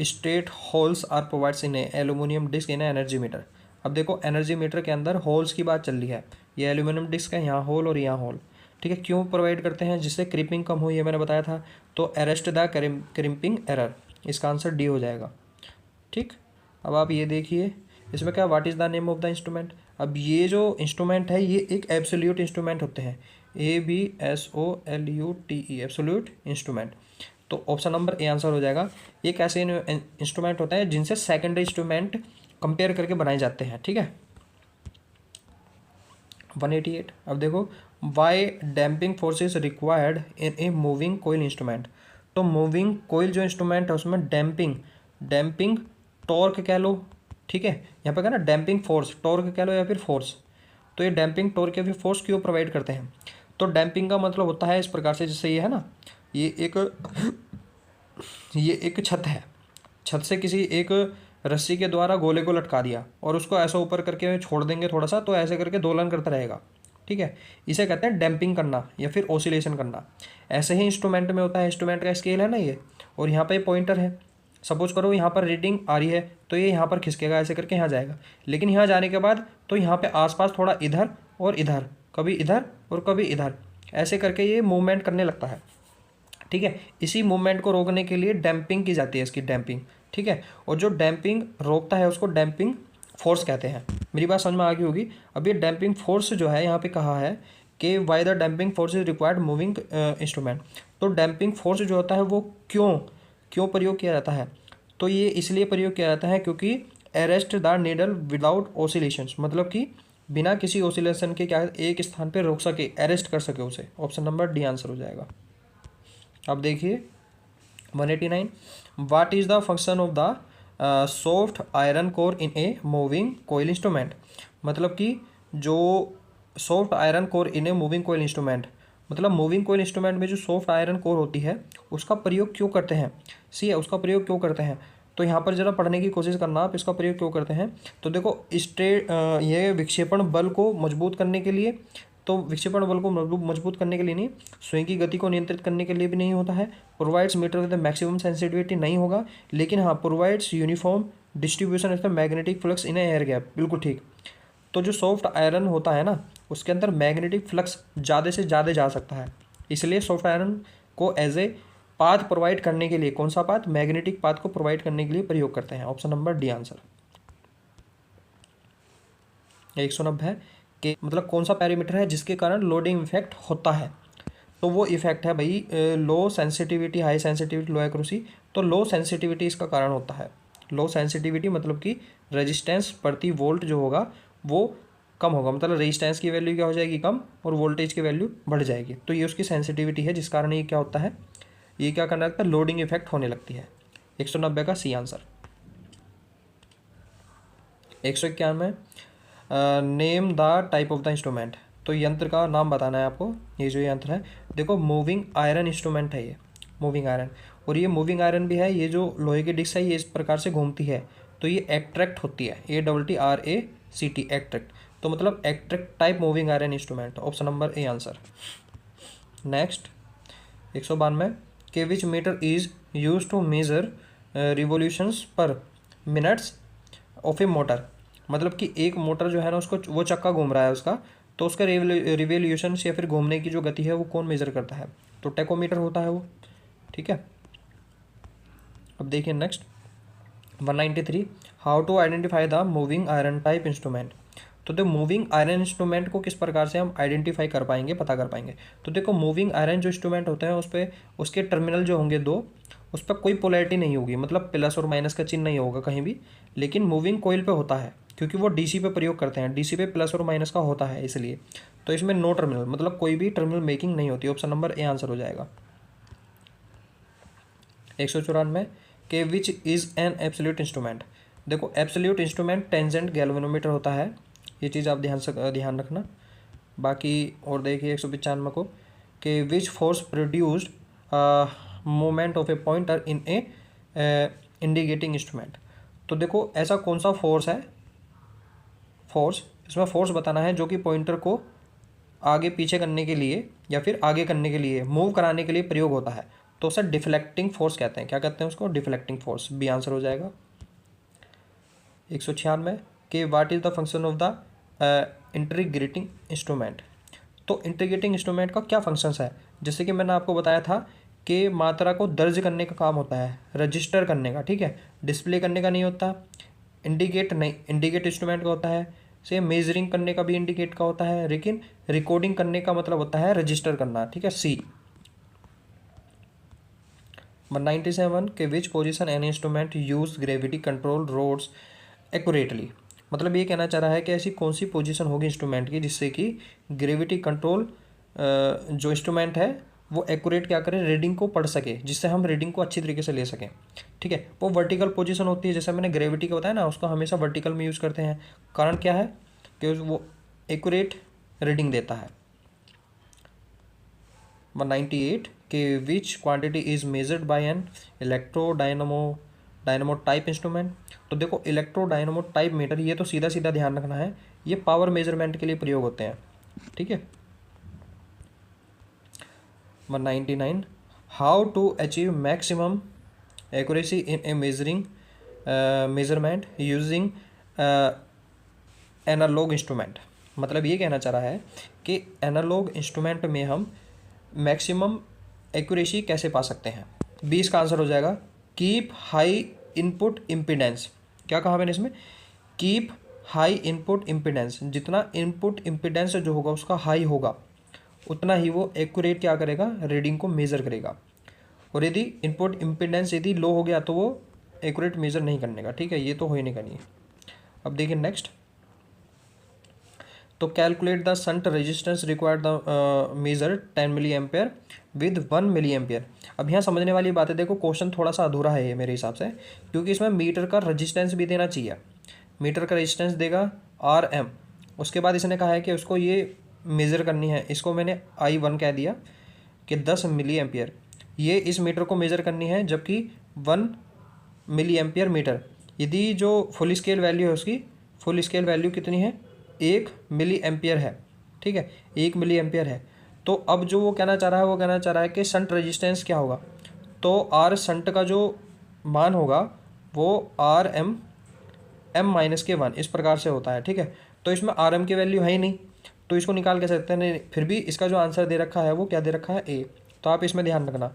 straight holes are provides in aluminium disc in energy meter. अब देखो, एनर्जी मीटर के अंदर होल्स की बात चल रही है, ये एल्यूमिनियम डिस्क है, यहाँ होल और यहाँ होल। ठीक है, क्यों प्रोवाइड करते हैं, जिससे क्रिपिंग कम हो, ये मैंने बताया था। तो अरेस्ट द क्रिपिंग एरर, इसका आंसर डी हो जाएगा। ठीक, अब आप ये देखिए, इसमें क्या, what is the name of the instrument. अब ये जो इंस्ट्रूमेंट है ये एक एब्सोल्यूट इंस्ट्रूमेंट होते हैं, ABSOLUTE, एब्सोल्यूट इंस्ट्रूमेंट। तो ऑप्शन नंबर ए आंसर हो जाएगा। एक ऐसे इंस्ट्रूमेंट होते हैं जिनसे सेकेंडरी इंस्ट्रूमेंट कंपेयर करके बनाए जाते हैं। ठीक है, 188 अब देखो, why damping force is required in a moving coil instrument. तो मूविंग कोयल जो इंस्ट्रूमेंट है उसमें डैम्पिंग टॉर्क कह लो। ठीक है, यहाँ पे क्या ना, डैम्पिंग फोर्स, टॉर्क कह लो या फिर फोर्स, तो ये डैम्पिंग टॉर्क या फिर फोर्स क्यों प्रोवाइड करते हैं? तो डैम्पिंग का मतलब होता है इस प्रकार से, जैसे ये है ना, ये एक छत है, छत से किसी एक रस्सी के द्वारा गोले को लटका दिया और उसको ऐसा ऊपर करके छोड़ देंगे थोड़ा सा, तो ऐसे करके दोलन करता रहेगा, ठीक है। इसे कहते हैं डैम्पिंग करना या फिर ओसिलेशन करना। ऐसे ही इंस्ट्रूमेंट में होता है, इंस्ट्रूमेंट का स्केल है ना ये, और यहाँ पे पॉइंटर है। सपोज करो यहाँ पर रीडिंग आ रही है तो ये यहाँ पर खिसकेगा, ऐसे करके यहाँ जाएगा, लेकिन यहाँ जाने के बाद तो यहाँ पे आसपास थोड़ा इधर और इधर, कभी इधर और कभी इधर, ऐसे करके ये मूवमेंट करने लगता है, ठीक है। इसी मूवमेंट को रोकने के लिए डैम्पिंग की जाती है, इसकी डैम्पिंग, ठीक है। और जो डैम्पिंग रोकता है उसको डैम्पिंग फोर्स कहते हैं। मेरी बात समझ में आ गई होगी। अब ये डैम्पिंग फोर्स जो है यहाँ पे कहा है कि why the damping force is required moving instrument. तो डैम्पिंग फोर्स जो होता है वो क्यों क्यों प्रयोग किया जाता है? तो ये इसलिए प्रयोग किया जाता है क्योंकि arrest the needle without oscillations, मतलब कि बिना किसी ओसिलेशन के क्या एक स्थान पर रोक सके, अरेस्ट कर सके उसे। ऑप्शन नंबर डी आंसर हो जाएगा। अब देखिए 189, what is the function of the soft iron core in a moving coil instrument. मतलब कि जो soft iron core in a moving coil instrument, मतलब मूविंग कोयल इंस्ट्रूमेंट में जो सॉफ्ट आयरन कोर होती है उसका प्रयोग क्यों करते हैं? सी है, उसका प्रयोग क्यों करते हैं? तो यहाँ पर ज़रा पढ़ने की कोशिश करना आप, इसका प्रयोग क्यों करते हैं। तो देखो ये विक्षेपण बल को मजबूत करने के लिए, तो विक्षेपण बल को मजबूत करने के लिए नहीं, सुई की गति को नियंत्रित करने के लिए भी नहीं होता है। Provides meter with maximum sensitivity नहीं होगा, लेकिन हाँ provides uniform distribution of the magnetic flux in air gap, बिल्कुल ठीक। तो जो सॉफ्ट आयरन होता है ना उसके अंदर मैग्नेटिक फ्लक्स ज़्यादा से ज़्यादा जा सकता है, इसलिए सॉफ्ट आयरन को एज ए पाथ प्रोवाइड करने के लिए, कौन सा पाथ? मैग्नेटिक पाथ को प्रोवाइड करने के लिए प्रयोग करते हैं। Option number D answer. 190 है कि मतलब कौन सा पैरामीटर है जिसके कारण लोडिंग इफेक्ट होता है? तो वो इफेक्ट है भाई लो सेंसिटिविटी, हाई सेंसिटिविटी, लो एक्यूरेसी। तो लो सेंसिटिविटी इसका कारण होता है। लो सेंसिटिविटी मतलब कि रेजिस्टेंस प्रति वोल्ट जो होगा वो कम होगा, मतलब रेजिस्टेंस की वैल्यू क्या हो जाएगी? कम, और वोल्टेज की वैल्यू बढ़ जाएगी। तो ये उसकी सेंसिटिविटी है जिस कारण ये क्या होता है, ये क्या करने लगता है? लोडिंग इफेक्ट होने लगती है। 190 का C answer. 191 name the type of the instrument. तो यंत्र का नाम बताना है आपको। ये जो यंत्र है देखो मूविंग आयरन इंस्ट्रूमेंट है, ये मूविंग आयरन, और ये मूविंग आयरन भी है। ये जो लोहे की डिस्क है ये इस प्रकार से घूमती है तो ये एक्ट्रैक्ट होती है, ATTRACT, एक्ट्रैक्ट। तो मतलब attract type moving iron instrument. Option number A answer. Next 192 के which meter is use to measure revolutions per minutes of a motor. मतलब कि एक मोटर जो है ना उसको, वो चक्का घूम रहा है उसका, तो उसका रिवोल्यूशन या फिर घूमने की जो गति है वो कौन मेजर करता है? तो टेकोमीटर होता है वो, ठीक है। अब देखिए next 193, how to identify the moving iron type instrument. तो देखो मूविंग आयरन इंस्ट्रूमेंट को किस प्रकार से हम आइडेंटिफाई कर पाएंगे, पता कर पाएंगे। तो देखो मूविंग आयरन जो इंस्ट्रूमेंट होते हैं उस पर उसके टर्मिनल जो होंगे दो, उस पर कोई पोलैरिटी नहीं होगी, मतलब प्लस और माइनस का चिन्ह नहीं होगा कहीं भी। लेकिन मूविंग कोयल पे होता है क्योंकि वो डीसी पे प्रयोग करते हैं, डीसी पे प्लस और माइनस का होता है इसलिए। तो इसमें नो टर्मिनल, मतलब कोई भी टर्मिनल मेकिंग नहीं होती। ऑप्शन नंबर ए आंसर हो जाएगा। 194 के which is an absolute instrument. देखो एब्सोल्यूट इंस्ट्रूमेंट टेंजेंट गैल्वेनोमीटर होता है, ये चीज़ आप ध्यान रखना। बाकी और देखिए 195 को कि which force produced moment of A pointer in A indicating instrument. तो देखो ऐसा कौन सा फोर्स है, फोर्स, इसमें फोर्स बताना है जो कि पॉइंटर को आगे पीछे करने के लिए या फिर आगे करने के लिए, मूव कराने के लिए प्रयोग होता है। तो उसे डिफ्लेक्टिंग फोर्स कहते हैं। क्या कहते हैं उसको? Deflecting force. बी आंसर हो जाएगा। 196 कि what is the function of the integrating instrument. तो इंटीग्रेटिंग इंस्ट्रूमेंट का क्या फंक्शंस है? जैसे कि मैंने आपको बताया था कि मात्रा को दर्ज करने का काम होता है, रजिस्टर करने का, ठीक है, डिस्प्ले करने का नहीं होता। इंडिकेट नहीं, इंडिकेट इंस्ट्रूमेंट का होता है। से मेजरिंग करने का भी इंडिकेट का होता है, लेकिन रिकॉर्डिंग करने का मतलब होता है रजिस्टर करना, ठीक है, सी। 197 के which position an instrument use gravity control rods accurately. मतलब ये कहना चाह रहा है कि ऐसी कौन सी पोजीशन होगी इंस्ट्रूमेंट की जिससे कि ग्रेविटी कंट्रोल जो इंस्ट्रूमेंट है वो एक्यूरेट क्या करे, रीडिंग को पढ़ सके, जिससे हम रीडिंग को अच्छी तरीके से ले सकें, ठीक है। वो वर्टिकल पोजीशन होती है, जैसे मैंने ग्रेविटी का बताया ना, उसको हमेशा वर्टिकल में यूज़ करते हैं। कारण क्या है कि वो एक्यूरेट रीडिंग देता है। 198 के which quantity is measured by an dynamo type instrument. तो देखो इलेक्ट्रो टाइप मीटर, ये तो सीधा सीधा ध्यान रखना है, ये पावर मेजरमेंट के लिए प्रयोग होते हैं, ठीक है। 199 how to achieve maximum accuracy in a measurement using analog instrument. मतलब ये कहना चाह रहा है कि एनालॉग इंस्ट्रूमेंट में हम मैक्सिमम एक्यूरेसी कैसे पा सकते हैं। 20 का आंसर हो जाएगा कीप हाई इनपुट इम्पीडेंस। क्या कहा मैंने इसमें, कीप हाई इनपुट इम्पीडेंस। जितना इनपुट इम्पीडेंस जो होगा उसका हाई होगा उतना ही वो एक्यूरेट क्या करेगा, रीडिंग को मेज़र करेगा। और यदि इनपुट इम्पीडेंस यदि लो हो गया तो वो एक्यूरेट मेज़र नहीं करने का, ठीक है, ये तो हो ही नहीं करनी है। अब देखिए नेक्स्ट, तो calculate the shunt resistance required the measure 10 milli ampere with 1 milli ampere. अब यहाँ समझने वाली बात है, देखो क्वेश्चन थोड़ा सा अधूरा है ये मेरे हिसाब से, क्योंकि इसमें मीटर का रेजिस्टेंस भी देना चाहिए। मीटर का रेजिस्टेंस देगा RM, उसके बाद इसने कहा है कि उसको ये मेज़र करनी है, इसको मैंने I1 कह दिया कि 10 मिली एम्पियर, ये इस मीटर को मेज़र करनी है, जबकि 1 मिली एम्पियर मीटर। यदि जो फुल स्केल वैल्यू है उसकी फुल स्केल वैल्यू कितनी है, 1 मिली एम्पियर है, ठीक है, 1 मिली एम्पियर है। तो अब जो वो कहना चाह रहा है, वो कहना चाह रहा है कि शंट रेजिस्टेंस क्या होगा, तो आर शंट का जो मान होगा वो RM M-1 इस प्रकार से होता है, ठीक है। तो इसमें RM की वैल्यू है ही नहीं, तो इसको निकाल के सकते हैं नहीं, फिर भी इसका जो आंसर दे रखा है वो क्या दे रखा है, A। तो आप इसमें ध्यान रखना,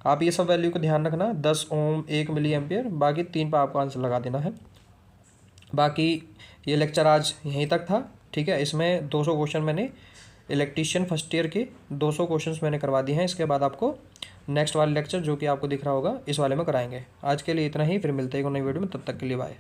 आप ये सब वैल्यू को ध्यान रखना, 10 ओम 1 मिली एम्पियर, बाकी 3 पर आपको आंसर लगा देना है। बाकी ये लेक्चर आज यहीं तक था, ठीक है। इसमें 200 क्वेश्चन मैंने इलेक्ट्रीशियन फर्स्ट ईयर के 200 क्वेश्चंस मैंने करवा दिए हैं। इसके बाद आपको नेक्स्ट वाले लेक्चर जो कि आपको दिख रहा होगा इस वाले में कराएंगे। आज के लिए इतना ही, फिर मिलते हैं एक नई वीडियो में, तब तक के लिए बाय।